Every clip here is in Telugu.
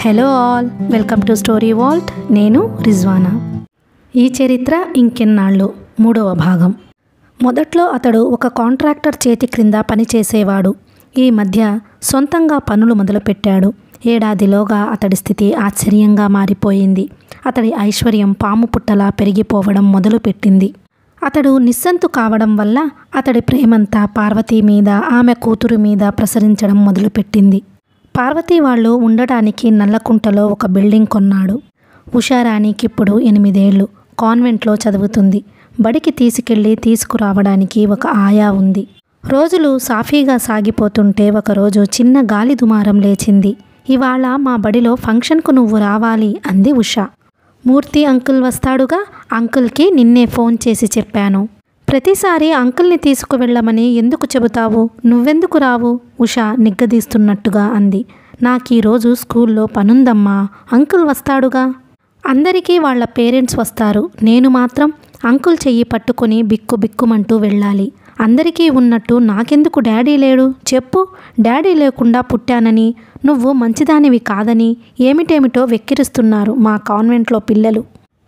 Hello all, welcome to story Walt. నేను రిజ్వానా. ఈ చరిత్ర ఇంకెన్నాళ్ళు 3వ భాగం. మొదట్లో అతడు ఒక కాంట్రాక్టర్ చేతి క్రింద పనిచేసేవాడు. ఈ మధ్య సొంతంగా పనులు మొదలుపెట్టాడు. ఏడాదిలోగా అతడి స్థితి ఆశ్చర్యంగా మారిపోయింది. అతడి ఐశ్వర్యం పాము పుట్టలా పెరిగిపోవడం మొదలుపెట్టింది. అతడు నిస్సంతు కావడం వల్ల అతడి ప్రేమంతా పార్వతీ మీద, ఆమె కూతురు మీద ప్రసరించడం మొదలుపెట్టింది. పార్వతీ వాళ్ళు ఉండటానికి నల్లకుంటలో ఒక బిల్డింగ్ కొన్నాడు. ఉషారాణికిప్పుడు 8 ఏళ్ళు. కాన్వెంట్లో చదువుతుంది. బడికి తీసుకురావడానికి ఒక ఆయా ఉంది. రోజులు సాఫీగా సాగిపోతుంటే ఒకరోజు చిన్న గాలి దుమారం లేచింది. ఇవాళ మా బడిలో ఫంక్షన్కు నువ్వు రావాలి అంది ఉష. మూర్తి అంకుల్ వస్తాడుగా, అంకుల్కి నిన్నే ఫోన్ చేసి చెప్పాను. ప్రతిసారి అంకుల్ని తీసుకువెళ్ళమని ఎందుకు చెబుతావు? నువ్వెందుకు రావు? ఉష నిగ్గదీస్తున్నట్టుగా అంది. నాకీరోజు స్కూల్లో పనుందమ్మా. అంకుల్ వస్తాడుగా. అందరికీ వాళ్ళ పేరెంట్స్ వస్తారు. నేను మాత్రం అంకుల్ చెయ్యి పట్టుకుని బిక్కుమంటూ వెళ్ళాలి. అందరికీ ఉన్నట్టు నాకెందుకు డాడీ లేడు చెప్పు? డాడీ లేకుండా పుట్టానని, నువ్వు మంచిదానివి కాదని ఏమిటేమిటో వెక్కిరిస్తున్నారు మా కాన్వెంట్లో పిల్లలు.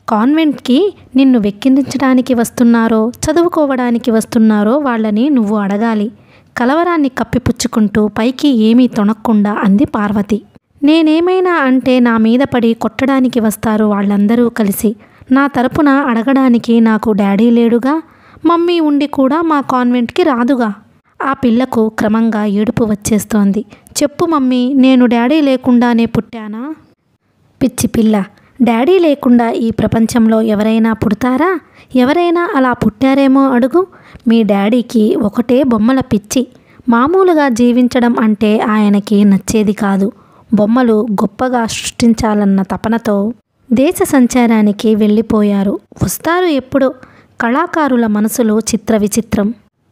కాన్వెంట్కి నిన్ను వెక్కిరించడానికి వస్తున్నారో, చదువుకోవడానికి వస్తున్నారో వాళ్ళని నువ్వు అడగాలి. కలవరాన్ని కప్పిపుచ్చుకుంటూ పైకి ఏమీ తొణక్కుండా అంది పార్వతి. నేనేమైనా అంటే నా మీద పడి కొట్టడానికి వస్తారు వాళ్ళందరూ కలిసి. నా తరపున అడగడానికి నాకు డాడీ లేడుగా. మమ్మీ ఉండి కూడా మా కాన్వెంట్కి రాదుగా. ఆ పిల్లకు క్రమంగా ఏడుపు వచ్చేస్తోంది. చెప్పు మమ్మీ, నేను డాడీ లేకుండానే పుట్టానా? పిచ్చి పిల్ల, డాడీ లేకుండా ఈ ప్రపంచంలో ఎవరైనా పుడతారా? ఎవరైనా అలా పుట్టారేమో అడుగు. మీ డాడీకి ఒకటే బొమ్మల పిచ్చి. మామూలుగా జీవించడం అంటే ఆయనకి నచ్చేది కాదు. బొమ్మలు గొప్పగా సృష్టించాలన్న తపనతో దేశ సంచారానికి వెళ్ళిపోయారు. వస్తారు ఎప్పుడో. కళాకారుల మనసులో చిత్ర విచిత్రం.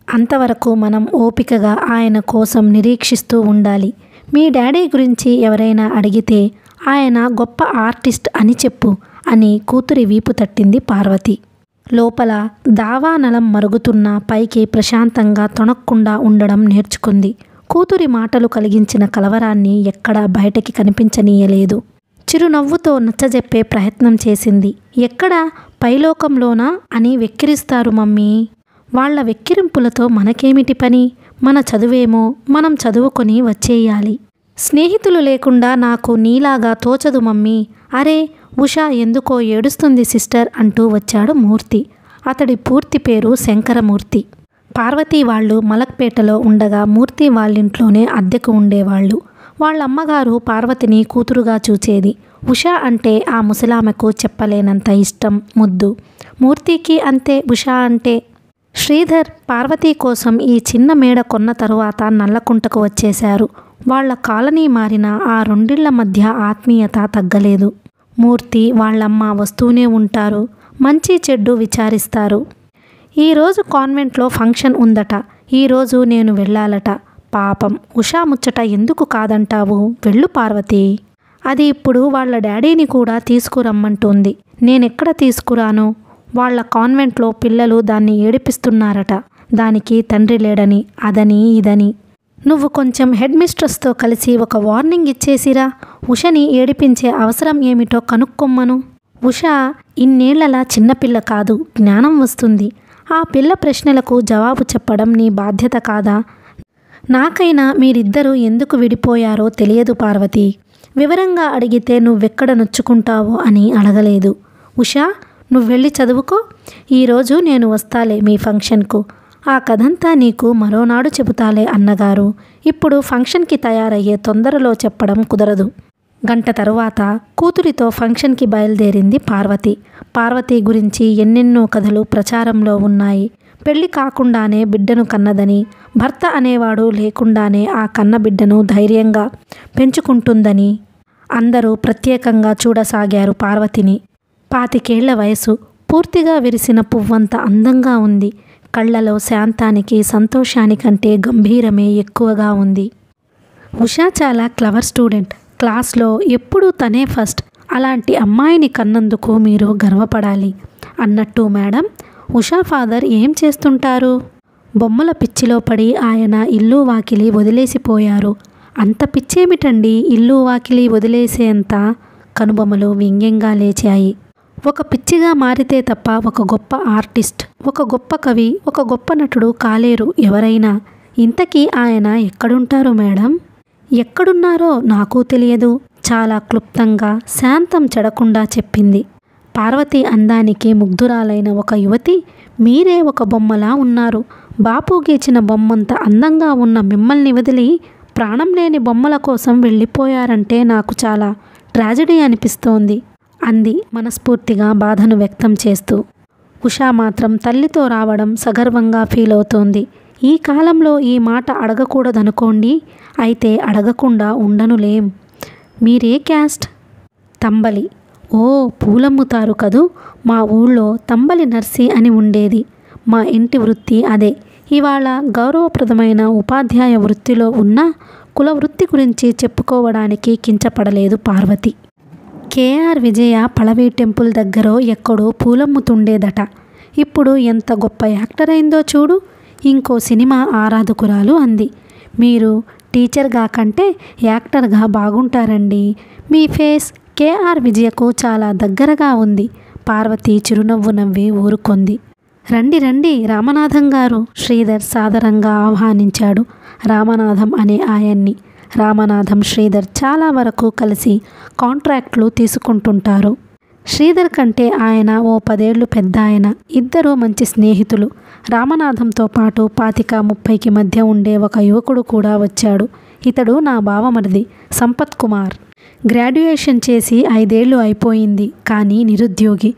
అంతవరకు మనం ఓపికగా ఆయన కోసం నిరీక్షిస్తూ ఉండాలి. మీ డాడీ గురించి ఎవరైనా అడిగితే ఆయన గొప్ప ఆర్టిస్ట్ అని చెప్పు అని కూతురి వీపు తట్టింది పార్వతి. లోపల దావానలం మరుగుతున్నా పైకి ప్రశాంతంగా తొణక్కుండా ఉండడం నేర్చుకుంది. కూతురి మాటలు కలిగించిన కలవరాన్ని ఎక్కడా బయటకి కనిపించనీయలేదు. చిరునవ్వుతో నచ్చజెప్పే ప్రయత్నం చేసింది. ఎక్కడా? పైలోకంలోనా అని వెక్కిరిస్తారు మమ్మీ. వాళ్ల వెక్కిరింపులతో మనకేమిటి పని? మన చదువేమో మనం చదువుకొని వచ్చేయాలి. స్నేహితులు లేకుండా నాకు నీలాగా తోచదు మమ్మీ. అరే, ఉష ఎందుకో ఏడుస్తుంది సిస్టర్ అంటూ వచ్చాడు మూర్తి. అతడి పూర్తి పేరు శంకరమూర్తి. పార్వతీ వాళ్ళు మలక్పేటలో ఉండగా మూర్తి వాళ్ళింట్లోనే అద్దెకు ఉండేవాళ్ళు. వాళ్ళమ్మగారు పార్వతిని కూతురుగా చూచేది. ఉష అంటే ఆ ముసలామెకు చెప్పలేనంత ఇష్టం, ముద్దు. మూర్తికి అంతే ఉష అంటే. శ్రీధర్ పార్వతీ కోసం ఈ చిన్న మేడ కొన్న తరువాత నల్లకుంటకు వచ్చేశారు. వాళ్ల కాలనీ మారినా ఆ రెండిళ్ల మధ్య ఆత్మీయత తగ్గలేదు. మూర్తి వాళ్ళమ్మ వస్తూనే ఉంటారు. మంచి చెడ్డు విచారిస్తారు. ఈరోజు కాన్వెంట్లో ఫంక్షన్ ఉందట. ఈరోజు నేను వెళ్ళాలట. పాపం ఉషా ముచ్చట ఎందుకు కాదంటావు? వెళ్ళు పార్వతి. అది ఇప్పుడు వాళ్ళ డాడీని కూడా తీసుకురమ్మంటుంది. నేనెక్కడ తీసుకురాను? వాళ్ళ కాన్వెంట్లో పిల్లలు దాన్ని ఏడిపిస్తున్నారట. దానికి తండ్రి లేడని, అదని ఇదని. నువ్వు కొంచెం హెడ్ మిస్ట్రెస్తో కలిసి ఒక వార్నింగ్ ఇచ్చేసిరా. ఉషని ఏడిపించే అవసరం ఏమిటో కనుక్కొమ్మను. ఉష ఇన్నేళ్లలా చిన్నపిల్ల కాదు, జ్ఞానం వస్తుంది. ఆ పిల్ల ప్రశ్నలకు జవాబు చెప్పడం నీ బాధ్యత కాదా? నాకైనా మీరిద్దరూ ఎందుకు విడిపోయారో తెలియదు పార్వతి. వివరంగా అడిగితే నువ్వెక్కడ నొచ్చుకుంటావో అని అడగలేదు. ఉషా, నువ్వెళ్ళి చదువుకో. ఈరోజు నేను వస్తాలే మీ ఫంక్షన్కు. ఆ కథంతా నీకు మరోనాడు చెబుతాలే అన్నగారు. ఇప్పుడు ఫంక్షన్కి తయారయ్యే తొందరలో చెప్పడం కుదరదు. గంట తరువాత కూతురితో ఫంక్షన్కి బయలుదేరింది పార్వతి. పార్వతి గురించి ఎన్నెన్నో కథలు ప్రచారంలో ఉన్నాయి. పెళ్లి కాకుండానే బిడ్డను కన్నదని, భర్త అనేవాడు లేకుండానే ఆ కన్న బిడ్డను ధైర్యంగా పెంచుకుంటుందని అందరూ ప్రత్యేకంగా చూడసాగారు పార్వతిని. 25 ఏళ్ల వయసు. పూర్తిగా విరిసిన పువ్వంత అందంగా ఉంది. కళ్ళలో శాంతానికి, సంతోషానికంటే గంభీరమే ఎక్కువగా ఉంది. ఉషా చాలా క్లవర్ స్టూడెంట్. క్లాస్లో ఎప్పుడూ తనే ఫస్ట్. అలాంటి అమ్మాయిని కన్నందుకు మీరు గర్వపడాలి. అన్నట్టు మేడం, ఉషా ఫాదర్ ఏం చేస్తుంటారు? బొమ్మల పిచ్చిలో పడి ఆయన ఇల్లు వాకిలి వదిలేసిపోయారు. అంత పిచ్చేమిటండి, ఇల్లు వాకిలి వదిలేసేంత? కనుబొమ్మలు వ్యంగ్యంగా లేచాయి. ఒక పిచ్చిగా మారితే తప్ప ఒక గొప్ప ఆర్టిస్ట్, ఒక గొప్ప కవి, ఒక గొప్ప నటుడు కాలేరు ఎవరైనా. ఇంతకీ ఆయన ఎక్కడుంటారు మేడం? ఎక్కడున్నారో నాకు తెలియదు, చాలా క్లుప్తంగా శాంతం చెడకుండా చెప్పింది. పార్వతి అందానికి ముగ్ధురాలైన ఒక యువతి, మీరే ఒక బొమ్మలా ఉన్నారు. బాపు గీచిన బొమ్మంత అందంగా ఉన్న మిమ్మల్ని వదిలి ప్రాణం లేని బొమ్మల కోసం వెళ్ళిపోయారంటే నాకు చాలా ట్రాజడీ అనిపిస్తోంది అంది మనస్ఫూర్తిగా బాధను వ్యక్తం చేస్తూ. ఉషా మాత్రం తల్లితో రావడం సగర్వంగా ఫీల్ అవుతోంది. ఈ కాలంలో ఈ మాట అడగకూడదనుకోండి, అయితే అడగకుండా ఉండనులేం. మీరే క్యాస్ట్? తంబలి. ఓ, పూలమ్ముతారు కదూ. మా ఊళ్ళో తంబలి నర్సి అని ఉండేది. మా ఇంటి వృత్తి అదే. ఇవాళ గౌరవప్రదమైన ఉపాధ్యాయ వృత్తిలో ఉన్న కుల వృత్తి గురించి చెప్పుకోవడానికి కించపడలేదు పార్వతి. కేఆర్ విజయ పళవి టెంపుల్ దగ్గరో ఎక్కడో పూలమ్ముతుండేదట. ఇప్పుడు ఎంత గొప్ప యాక్టర్ అయిందో చూడు. ఇంకో సినిమా ఆరాధకురాలు అంది. మీరు టీచర్గా కంటే యాక్టర్గా బాగుంటారండి. మీ ఫేస్ కేఆర్ విజయకు చాలా దగ్గరగా ఉంది. పార్వతి చిరునవ్వు నవ్వి ఊరుకొంది. రండి రండి రామనాథం గారు, శ్రీధర్ సాదరంగా ఆహ్వానించాడు రామనాథం అనే ఆయన్ని. రామనాథం శ్రీధర్ చాలా వరకు కలిసి కాంట్రాక్ట్లు తీసుకుంటుంటారు. శ్రీధర్ కంటే ఆయన ఓ 10 ఏళ్ళు పెద్ద ఆయన. ఇద్దరూ మంచి స్నేహితులు. రామనాథంతో పాటు 25-30కి మధ్య ఉండే ఒక యువకుడు కూడా వచ్చాడు. ఇతడు నా బావమరిది సంపత్ కుమార్. గ్రాడ్యుయేషన్ చేసి 5 ఏళ్ళు అయిపోయింది, కానీ నిరుద్యోగి.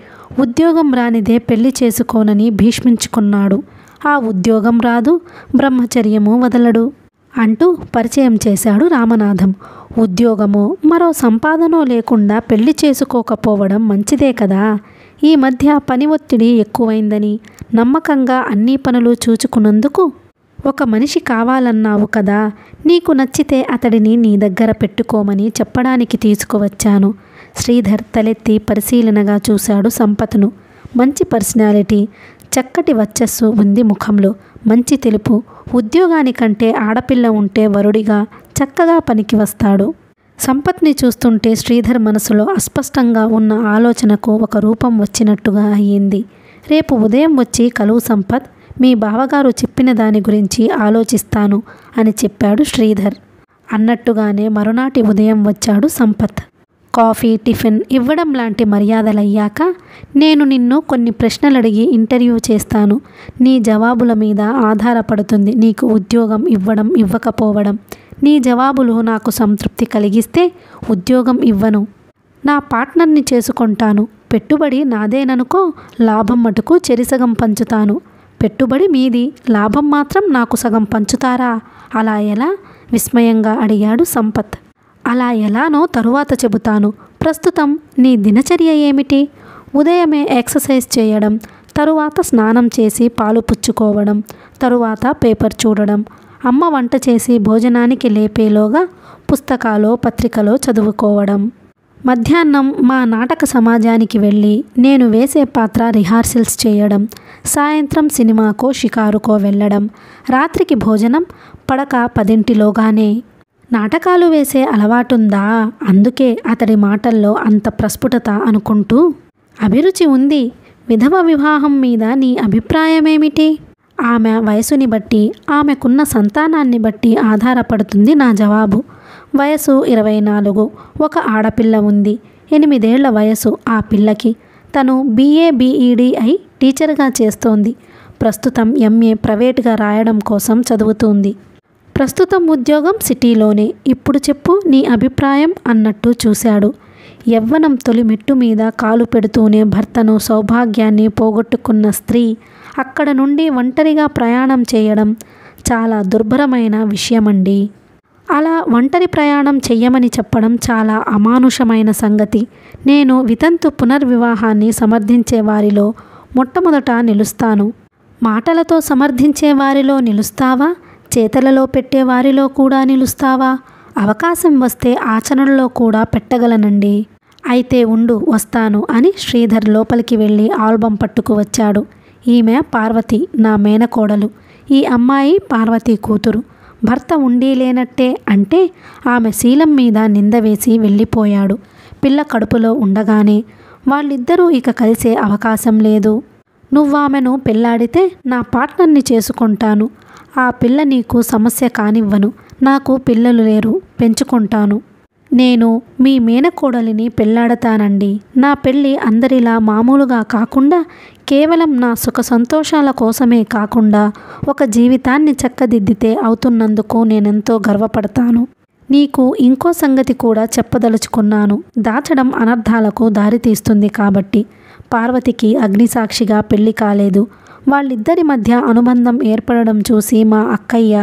ఉద్యోగం రానిదే పెళ్లి చేసుకోనని భీష్మించుకున్నాడు. ఆ ఉద్యోగం రాదు, బ్రహ్మచర్యము వదలడు అంటూ పరిచయం చేశాడు రామనాథం. ఉద్యోగమో మరో సంపాదనో లేకుండా పెళ్లి చేసుకోకపోవడం మంచిదే కదా. ఈ మధ్య పని ఒత్తిడి ఎక్కువైందని, నమ్మకంగా అన్ని పనులు చూచుకున్నందుకు ఒక మనిషి కావాలన్నావు కదా. నీకు నచ్చితే అతడిని నీ దగ్గర పెట్టుకోమని చెప్పడానికి తీసుకువచ్చాను. శ్రీధర్ తలెత్తి పరిశీలనగా చూశాడు సంపత్ను. మంచి పర్సనాలిటీ, చక్కటి వర్చస్సు ఉంది ముఖంలో. మంచి తెలుపు. ఉద్యోగానికంటే ఆడపిల్ల ఉంటే వరుడిగా చక్కగా పనికి వస్తాడు. సంపత్ని చూస్తుంటే శ్రీధర్ మనసులో అస్పష్టంగా ఉన్న ఆలోచనకు ఒక రూపం వచ్చినట్టుగా అయ్యింది. రేపు ఉదయం వచ్చి కలువు సంపత్, మీ బావగారు చెప్పిన దాని గురించి ఆలోచిస్తాను అని చెప్పాడు శ్రీధర్. అన్నట్టుగానే మరునాటి ఉదయం వచ్చాడు సంపత్. కాఫీ, టిఫిన్ ఇవ్వడం లాంటి మర్యాదలయ్యాక, నేను నిన్ను కొన్ని ప్రశ్నలు అడిగి ఇంటర్వ్యూ చేస్తాను. నీ జవాబుల మీద ఆధారపడుతుంది నీకు ఉద్యోగం ఇవ్వడం ఇవ్వకపోవడం. నీ జవాబులు నాకు సంతృప్తి కలిగిస్తే ఉద్యోగం ఇవ్వను, నా పార్ట్నర్ని చేసుకుంటాను. పెట్టుబడి నాదేననుకో, లాభం మటుకు చెరిసగం పంచుతాను. పెట్టుబడి మీది, లాభం మాత్రం నాకు సగం పంచుతారా? అలా ఎలా? విస్మయంగా అడిగాడు సంపత్. అలా ఎలానో తరువాత చెబుతాను. ప్రస్తుతం నీ దినచర్య ఏమిటి? ఉదయమే ఎక్సర్సైజ్ చేయడం, తరువాత స్నానం చేసి పాలు పుచ్చుకోవడం, తరువాత పేపర్ చూడడం, అమ్మ వంట చేసి భోజనానికి లేపేలోగా పుస్తకాలో పత్రికలో చదువుకోవడం. మధ్యాహ్నం మా నాటక సమాజానికి వెళ్ళి నేను వేసే పాత్ర రిహార్సల్స్ చేయడం, సాయంత్రం సినిమాకో షికారుకో వెళ్ళడం, రాత్రికి భోజనం, పడక 10ంటిలోగానే. నాటకాలు వేసే అలవాటుందా? అందుకే అతడి మాటల్లో అంత ప్రస్ఫుటత అనుకుంటూ. అభిరుచి ఉంది. విధవ వివాహం మీద నీ అభిప్రాయమేమిటి? ఆమె వయసుని బట్టి, ఆమెకున్న సంతానాన్ని బట్టి ఆధారపడుతుంది నా జవాబు. వయసు 24. ఒక ఆడపిల్ల ఉంది. 8 ఏళ్ల వయసు ఆ పిల్లకి. తను BA BEd అయి టీచర్గా చేస్తోంది. ప్రస్తుతం MA ప్రైవేట్గా రాయడం కోసం చదువుతుంది. ప్రస్తుతం ఉద్యోగం సిటీలోనే. ఇప్పుడు చెప్పు నీ అభిప్రాయం అన్నట్టు చూశాడు. యవ్వనం తొలి మెట్టు మీద కాలు పెడుతూనే భర్తను, సౌభాగ్యాన్ని పోగొట్టుకున్న స్త్రీ అక్కడ నుండి ఒంటరిగా ప్రయాణం చేయడం చాలా దుర్భరమైన విషయమండి. అలా ఒంటరి ప్రయాణం చెయ్యమని చెప్పడం చాలా అమానుషమైన సంగతి. నేను వితంతు పునర్వివాహాన్ని సమర్థించే వారిలో మొట్టమొదట నిలుస్తాను. మాటలతో సమర్థించే వారిలో నిలుస్తావా? చేతలలో పెట్టే వారిలో కూడా నిలుస్తావా? అవకాశం వస్తే ఆచరణలో కూడా పెట్టగలనండి. అయితే ఉండు, వస్తాను అని శ్రీధర్ లోపలికి వెళ్ళి ఆల్బం పట్టుకు వచ్చాడు. ఈమె పార్వతి, నా మేనకోడలు. ఈ అమ్మాయి పార్వతి కూతురు. భర్త ఉండి లేనట్టే అంటే ఆమె శీలం మీద నింద వేసి వెళ్ళిపోయాడు. పిల్ల కడుపులో ఉండగానే వాళ్ళిద్దరూ ఇక కలిసే అవకాశం లేదు. నువ్వామెను పెళ్ళాడితే నా పార్ట్నర్ని చేసుకుంటాను. ఆ పిల్ల నీకు సమస్య కానివ్వను. నాకు పిల్లలు లేరు, పెంచుకుంటాను. నేను మీ మేనకోడలిని పెళ్ళాడతానండి. నా పెళ్ళి అందరిలా మామూలుగా కాకుండా కేవలం నా సుఖ సంతోషాల కోసమే కాకుండా ఒక జీవితాన్ని చక్కదిద్దితే అవుతున్నందుకు నేనెంతో గర్వపడతాను. నీకు ఇంకో సంగతి కూడా చెప్పదలుచుకున్నాను. దాచడం అనర్థాలకు దారితీస్తుంది కాబట్టి. పార్వతికి అగ్నిసాక్షిగా పెళ్లి కాలేదు. వాళ్ళిద్దరి మధ్య అనుబంధం ఏర్పడడం చూసి మా అక్కయ్య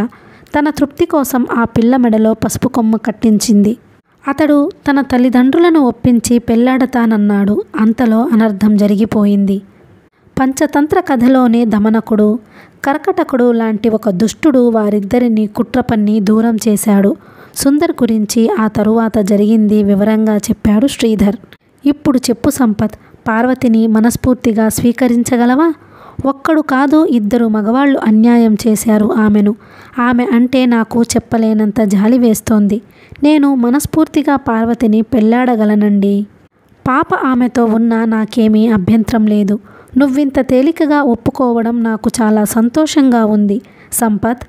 తన తృప్తి కోసం ఆ పిల్ల మెడలో పసుపు కొమ్ము కట్టించింది. అతడు తన తల్లిదండ్రులను ఒప్పించి పెళ్లాడతానన్నాడు. అంతలో అనర్థం జరిగిపోయింది. పంచతంత్ర కథలోనే దమనకుడు, కర్కటకుడు లాంటి ఒక దుష్టుడు వారిద్దరిని కుట్రపన్ని దూరం చేశాడు. సుందర్ గురించి ఆ తరువాత జరిగింది వివరంగా చెప్పాడు శ్రీధర్. ఇప్పుడు చెప్పు సంపత్, పార్వతిని మనస్ఫూర్తిగా స్వీకరించగలవా? ఒక్కడు కాదు, ఇద్దరు మగవాళ్ళు అన్యాయం చేశారు ఆమెను. ఆమె అంటే నాకు చెప్పలేనంత జాలి వేస్తోంది. నేను మనస్ఫూర్తిగా పార్వతిని పెళ్ళాడగలనండి. పాప ఆమెతో ఉన్నా నాకేమీ అభ్యంతరం లేదు. నువ్వింత తేలికగా ఒప్పుకోవడం నాకు చాలా సంతోషంగా ఉంది. సంపత్,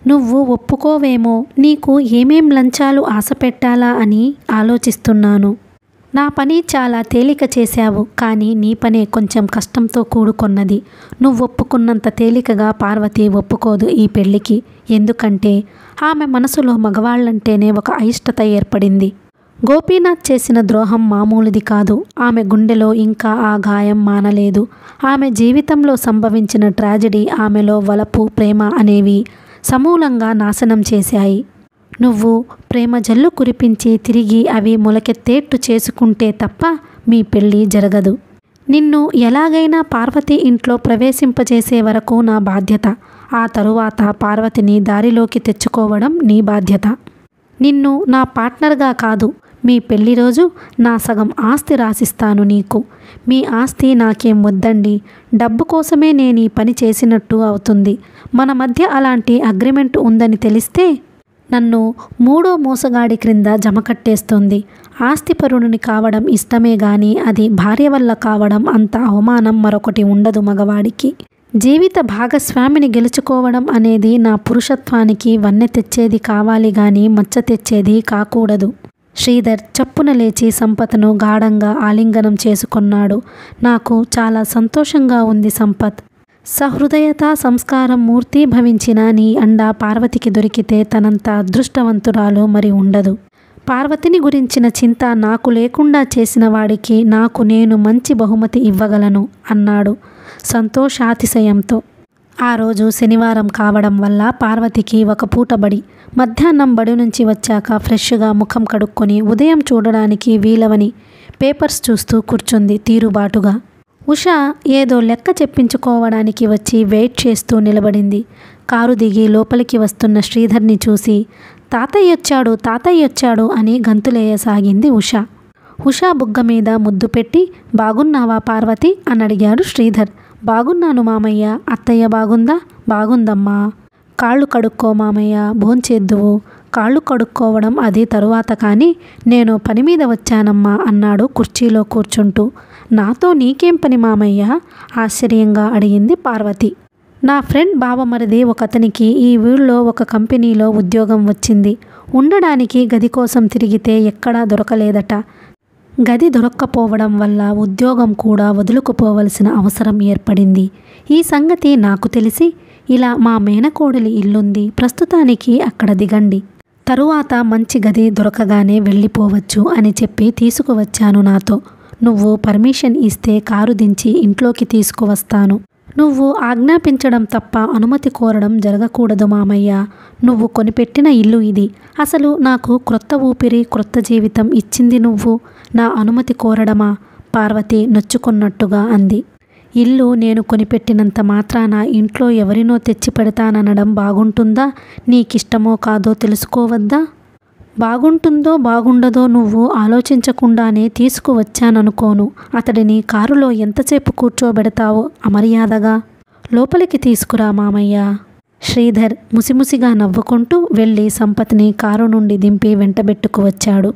నువ్వు ఒప్పుకోవేమో. నీకు ఏమేం లంచాలు ఆశ పెట్టాలా అని ఆలోచిస్తున్నాను. నా పని చాలా తేలిక చేశావు, కానీ నీ పనే కొంచెం కష్టంతో కూడుకొన్నది. నువ్వు ఒప్పుకున్నంత తేలికగా పార్వతి ఒప్పుకోదు ఈ పెళ్లికి. ఎందుకంటే ఆమె మనసులో మగవాళ్ళంటేనే ఒక అయిష్టత ఏర్పడింది. గోపీనాథ్ చేసిన ద్రోహం మామూలుది కాదు. ఆమె గుండెలో ఇంకా ఆ గాయం మానలేదు. ఆమె జీవితంలో సంభవించిన ట్రాజెడీ ఆమెలో వలపు, ప్రేమ అనేవి సమూలంగా నాశనం చేశాయి. నువ్వు ప్రేమ జల్లు కురిపించి తిరిగి అవి మొలకెత్తేట్టు చేసుకుంటే తప్ప మీ పెళ్ళి జరగదు. నిన్ను ఎలాగైనా పార్వతి ఇంట్లో ప్రవేశింపజేసే వరకు నా బాధ్యత. ఆ తరువాత పార్వతిని దారిలోకి తెచ్చుకోవడం నీ బాధ్యత. నిన్ను నా పార్ట్నర్గా కాదు, మీ పెళ్లి రోజు నా సగం ఆస్తి రాసిస్తాను నీకు. మీ ఆస్తి నాకేం వద్దండి. డబ్బు కోసమే నేను ఈ పని చేసినట్టు అవుతుంది. మన మధ్య అలాంటి అగ్రిమెంట్ ఉందని తెలిస్తే నన్ను మూడో మోసగాడి క్రింద జమకట్టేస్తుంది. ఆస్తిపరుడిని కావడం ఇష్టమే గాని అది భార్య వల్ల కావడం అంత అవమానం మరొకటి ఉండదు మగవాడికి. జీవిత భాగస్వామిని గెలుచుకోవడం అనేది నా పురుషత్వానికి వన్నె తెచ్చేది కావాలి గాని మచ్చ తెచ్చేది కాకూడదు. శ్రీధర్ చప్పున లేచి సంపత్ను గాఢంగా ఆలింగనం చేసుకున్నాడు. నాకు చాలా సంతోషంగా ఉంది సంపత్. సహృదయత, సంస్కారం మూర్తి భవించిన నీ అండ పార్వతికి దొరికితే తనంత అదృష్టవంతురాలు మరి ఉండదు. పార్వతిని గురించిన చింత నాకు లేకుండా చేసిన వాడికి నాకు నేను మంచి బహుమతి ఇవ్వగలను అన్నాడు సంతోషాతిశయంతో. ఆ రోజు శనివారం కావడం వల్ల పార్వతికి ఒక పూట బడి. మధ్యాహ్నం బడి నుంచి వచ్చాక ఫ్రెష్గా ముఖం కడుక్కొని ఉదయం చూడడానికి వీలవని పేపర్స్ చూస్తూ కూర్చుంది తీరుబాటుగా. ఉష ఏదో లెక్క చెప్పించుకోవడానికి వచ్చి వెయిట్ చేస్తూ నిలబడింది. కారు దిగి లోపలికి వస్తున్న శ్రీధర్ని చూసి తాతయ్యొచ్చాడు అని గంతులేయసాగింది ఉష. ఉషా బుగ్గ మీద ముద్దు పెట్టి బాగున్నావా పార్వతి అని అడిగాడు శ్రీధర్. బాగున్నాను మామయ్య. అత్తయ్య బాగుందా? బాగుందమ్మా. కాళ్ళు కడుక్కో మామయ్య, భోంచేద్దువు. కాళ్ళు కడుక్కోవడం అది తరువాత కానీ నేను పని మీద వచ్చానమ్మా అన్నాడు కుర్చీలో కూర్చుంటూ. నాతో నీకేం పని మామయ్య? ఆశ్చర్యంగా అడిగింది పార్వతి. నా ఫ్రెండ్ బావమరిది ఒకతనికి ఈ ఊళ్ళో ఒక కంపెనీలో ఉద్యోగం వచ్చింది. ఉండడానికి గది కోసం తిరిగితే ఎక్కడా దొరకలేదట. గది దొరక్కపోవడం వల్ల ఉద్యోగం కూడా వదులుకుపోవలసిన అవసరం ఏర్పడింది. ఈ సంగతి నాకు తెలిసి ఇలా మా మేనకోడలి ఇల్లుంది, ప్రస్తుతానికి అక్కడ దిగండి, తరువాత మంచి గది దొరకగానే వెళ్ళిపోవచ్చు అని చెప్పి తీసుకువచ్చాను నాతో. నువ్వు పర్మిషన్ ఇస్తే కారు దించి ఇంట్లోకి తీసుకువస్తాను. నువ్వు ఆజ్ఞాపించడం తప్ప అనుమతి కోరడం జరగకూడదు మామయ్య. నువ్వు కొనిపెట్టిన ఇల్లు ఇది. అసలు నాకు క్రొత్త ఊపిరి, క్రొత్త జీవితం ఇచ్చింది నువ్వు. నా అనుమతి కోరడమా? పార్వతి నొచ్చుకున్నట్టుగా అంది. ఇల్లు నేను కొనిపెట్టినంత మాత్రాన ఇంట్లో ఎవరినో తెచ్చి పెడతాననడం బాగుంటుందా? నీకిష్టమో కాదో తెలుసుకోవద్దా? బాగుంటుందో బాగుండదో నువ్వు ఆలోచించకుండానే తీసుకువచ్చాననుకోను. అతడిని కారులో ఎంతసేపు కూర్చోబెడతావో అమర్యాదగా. లోపలికి తీసుకురా మామయ్య. శ్రీధర్ ముసిముసిగా నవ్వుకుంటూ వెళ్ళి సంపత్ని కారు నుండి దింపి వెంటబెట్టుకు వచ్చాడు.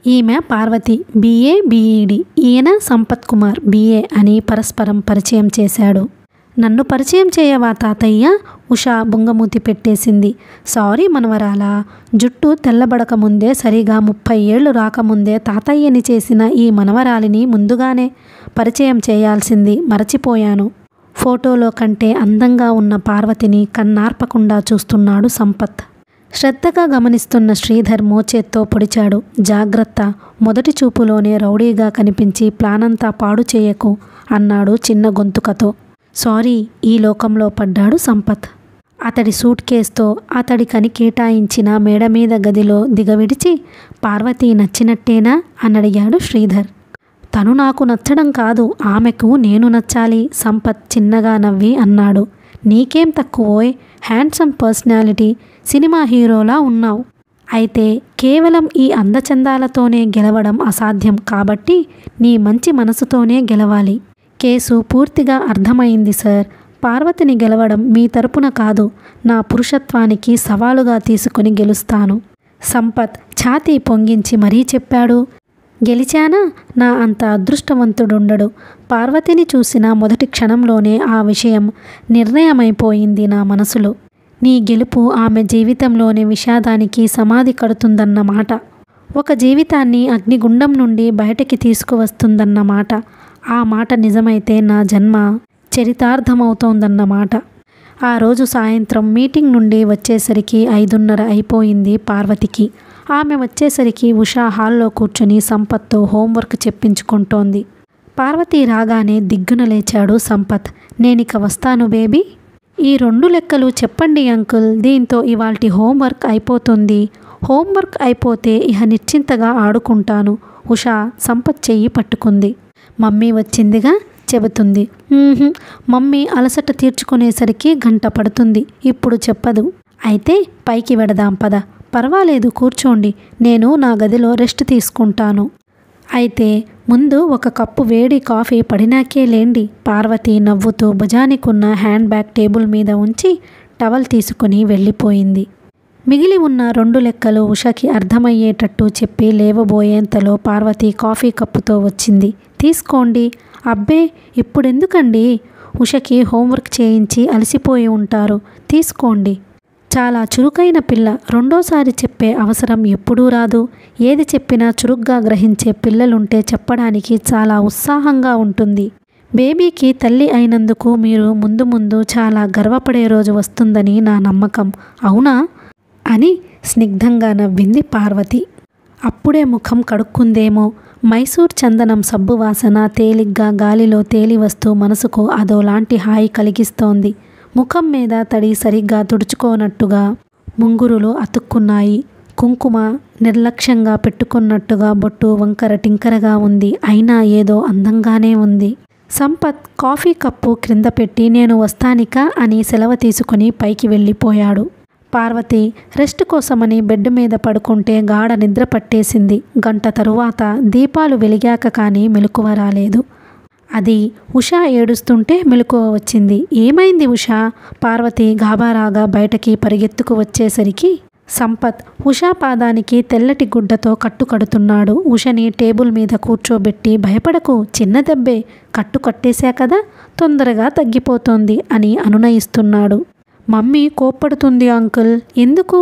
ఈమె పార్వతి, BA BEd, ఈయన సంపత్ కుమార్ BA అని పరస్పరం పరిచయం చేశాడు. నన్ను పరిచయం చేయవా తాతయ్య? ఉషా బుంగమూతి పెట్టేసింది. సారీ మనవరాలా, జుట్టు తెల్లబడక ముందే, సరిగా 30 ఏళ్ళు రాకముందే తాతయ్యని చేసిన ఈ మనవరాలిని ముందుగానే పరిచయం చేయాల్సింది మరచిపోయాను. ఫోటోలో కంటే అందంగా ఉన్న పార్వతిని కన్నార్పకుండా చూస్తున్నాడు సంపత్. శ్రద్ధగా గమనిస్తున్న శ్రీధర్ మోచేత్తో పొడిచాడు. జాగ్రత్త, మొదటి చూపులోనే రౌడీగా కనిపించి ప్లానంతా పాడు చేయకు అన్నాడు చిన్న గొంతుకతో. సారీ, ఈ లోకంలో పడ్డాడు సంపత్. అతడి సూట్ కేసుతో అతడికని కేటాయించిన మేడ మీద గదిలో దిగవిడిచి, పార్వతి నచ్చినట్టేనా అని అడిగాడు శ్రీధర్. తను నాకు నచ్చడం కాదు, ఆమెకు నేను నచ్చాలి సంపత్ చిన్నగా నవ్వి అన్నాడు. నీకేం తక్కువోయ్, హ్యాండ్సమ్ పర్సనాలిటీ, సినిమా హీరోలా ఉన్నావు. అయితే కేవలం ఈ అందచందాలతోనే గెలవడం అసాధ్యం కాబట్టి నీ మంచి మనసుతోనే గెలవాలి. కేసు పూర్తిగా అర్థమైంది సార్. పార్వతిని గెలవడం మీ తరపున కాదు, నా పురుషత్వానికి సవాలుగా తీసుకుని గెలుస్తాను. సంపత్ ఛాతీ పొంగించి మరీ చెప్పాడు. గెలిచానా? నా అంత అదృష్టవంతుడుండడు. పార్వతిని చూసిన మొదటి క్షణంలోనే ఆ విషయం నిర్ణయమైపోయింది నా మనసులో. నీ గెలుపు ఆమె జీవితంలోని విషాదానికి సమాధి కడుతుందన్నమాట. ఒక జీవితాన్ని అగ్నిగుండం నుండి బయటకి తీసుకువస్తుందన్నమాట. ఆ మాట నిజమైతే నా జన్మ చరితార్థమవుతోందన్నమాట. ఆ రోజు సాయంత్రం మీటింగ్ నుండి వచ్చేసరికి 5:30 అయిపోయింది పార్వతికి. ఆమె వచ్చేసరికి ఉషా హాల్లో కూర్చొని సంపత్తో హోంవర్క్ చెప్పించుకుంటోంది. పార్వతి రాగానే దిగ్గున లేచాడు సంపత్. నేనిక వస్తాను బేబీ. ఈ 2 లెక్కలు చెప్పండి అంకుల్, దీంతో ఇవాల్టి హోంవర్క్ అయిపోతుంది. హోంవర్క్ అయిపోతే ఇహ నిశ్చింతగా ఆడుకుంటాను. ఉషా సంపత్ చెయ్యి పట్టుకుంది. మమ్మీ వచ్చిందిగా చెబుతుంది. మమ్మీ అలసట తీర్చుకునేసరికి గంట పడుతుంది, ఇప్పుడు చెప్పదు. అయితే పైకి వెడదాం పద. పర్వాలేదు కూర్చోండి, నేను నా గదిలో రెస్ట్ తీసుకుంటాను. అయితే ముందు ఒక కప్పు వేడి కాఫీ పడినాకే లేండి. పార్వతి నవ్వుతూ భుజానికున్న హ్యాండ్ బ్యాగ్ టేబుల్ మీద ఉంచి టవల్ తీసుకుని వెళ్ళిపోయింది. మిగిలి ఉన్న 2 లెక్కలు ఉషకి అర్థమయ్యేటట్టు చెప్పి లేవబోయేంతలో పార్వతి కాఫీ కప్పుతో వచ్చింది. తీసుకోండి. అబ్బే ఇప్పుడెందుకండి? ఉషకి హోంవర్క్ చేయించి అలసిపోయి ఉంటారు, తీసుకోండి. చాలా చురుకైన పిల్ల, రెండోసారి చెప్పే అవసరం ఎప్పుడూ రాదు. ఏది చెప్పినా చురుగ్గా గ్రహించే పిల్లలుంటే చెప్పడానికి చాలా ఉత్సాహంగా ఉంటుంది. బేబీకి తల్లి అయినందుకు మీరు ముందు ముందు చాలా గర్వపడే రోజు వస్తుందని నా నమ్మకం. అవునా అని స్నిగ్ధంగా నవ్వింది పార్వతి. అప్పుడే ముఖం కడుక్కుందేమో. మైసూర్ చందనం సబ్బు వాసన తేలిగ్గా గాలిలో తేలి వస్తూ మనసుకు అదోలాంటి హాయి కలిగిస్తోంది. ముఖం మీద తడి సరిగ్గా తుడుచుకోనట్టుగా ముంగురులు అతుక్కున్నాయి. కుంకుమ నిర్లక్ష్యంగా పెట్టుకున్నట్టుగా బొట్టు వంకర టింకరగా ఉంది. అయినా ఏదో అందంగానే ఉంది. సంపత్ కాఫీ కప్పు క్రింద పెట్టి నేను వస్తానికా అని సెలవు తీసుకుని పైకి వెళ్ళిపోయాడు. పార్వతి రెస్ట్ కోసమని బెడ్ మీద పడుకుంటే గాఢ నిద్ర పట్టేసింది. గంట తరువాత దీపాలు వెలిగాక కానీ మెలకువ రాలేదు. అది ఉషా ఏడుస్తుంటే మెలకువ వచ్చింది. ఏమైంది ఉషా? పార్వతి గాబారాగా బయటకి పరిగెత్తుకు వచ్చేసరికి సంపత్ ఉషా పాదానికి తెల్లటి గుడ్డతో కట్టు కడుతున్నాడు. ఉషని టేబుల్ మీద కూర్చోబెట్టి, భయపడకు, చిన్న దెబ్బే, కట్టు కట్టేశా కదా, తొందరగా తగ్గిపోతోంది అని అనునయిస్తున్నాడు. Mummy కోప్పడుతుంది uncle. ఎందుకు?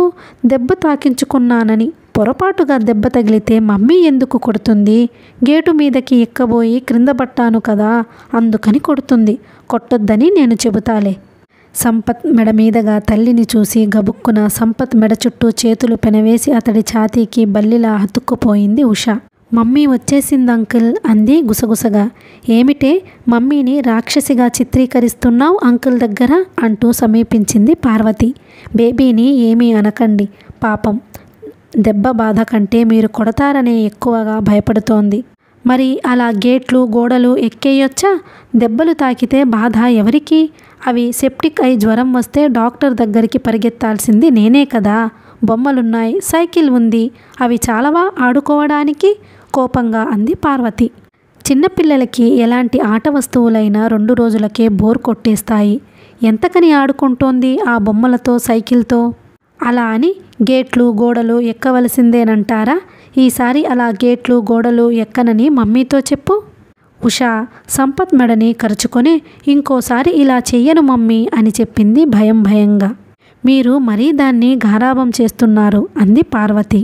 దెబ్బ తాకించుకున్నానని. పొరపాటుగా దెబ్బ తగిలితే మమ్మీ ఎందుకు కొడుతుంది? గేటు మీదకి ఎక్కబోయి క్రింద పట్టాను కదా, అందుకని కొడుతుంది. కొట్టొద్దని నేను చెబుతాలే. సంపత్ మెడ మీదగా తల్లిని చూసి గబుక్కున సంపత్ మెడ చుట్టూ చేతులు పెనవేసి అతడి ఛాతీకి బల్లిలా హత్తుక్కుపోయింది ఉష. మమ్మీ వచ్చేసింది అంకుల్ అంది గుసగుసగా. ఏమిటే మమ్మీని రాక్షసిగా చిత్రీకరిస్తున్నావు అంకుల్ దగ్గర అంటూ సమీపించింది పార్వతి. బేబీని ఏమీ అనకండి, పాపం దెబ్బ బాధ కంటే మీరు కొడతారనే ఎక్కువగా భయపడుతోంది. మరి అలా గేట్లు గోడలు ఎక్కేయొచ్చా? దెబ్బలు తాకితే బాధ ఎవరికి? అవి సెప్టిక్ అయి జ్వరం వస్తే డాక్టర్ దగ్గరికి పరిగెత్తాల్సింది నేనే కదా. బొమ్మలున్నాయి, సైకిల్ ఉంది, అవి చాలవా ఆడుకోవడానికి? కోపంగా అంది పార్వతి. చిన్నపిల్లలకి ఎలాంటి ఆట వస్తువులైనా 2 రోజులకే బోర్ కొట్టేస్తాయి. ఎంతకని ఆడుకుంటోంది ఆ బొమ్మలతో, సైకిల్తో? అలా అని గేట్లు గోడలు ఎక్కవలసిందేనంటారా? ఈసారి అలా గేట్లు గోడలు ఎక్కనని మమ్మీతో చెప్పు. ఉషా సంపత్ మెడని కరుచుకొని ఇంకోసారి ఇలా చెయ్యను మమ్మీ అని చెప్పింది భయం భయంగా. మీరు మరీ దాన్ని గారాబం చేస్తున్నారు అంది పార్వతి.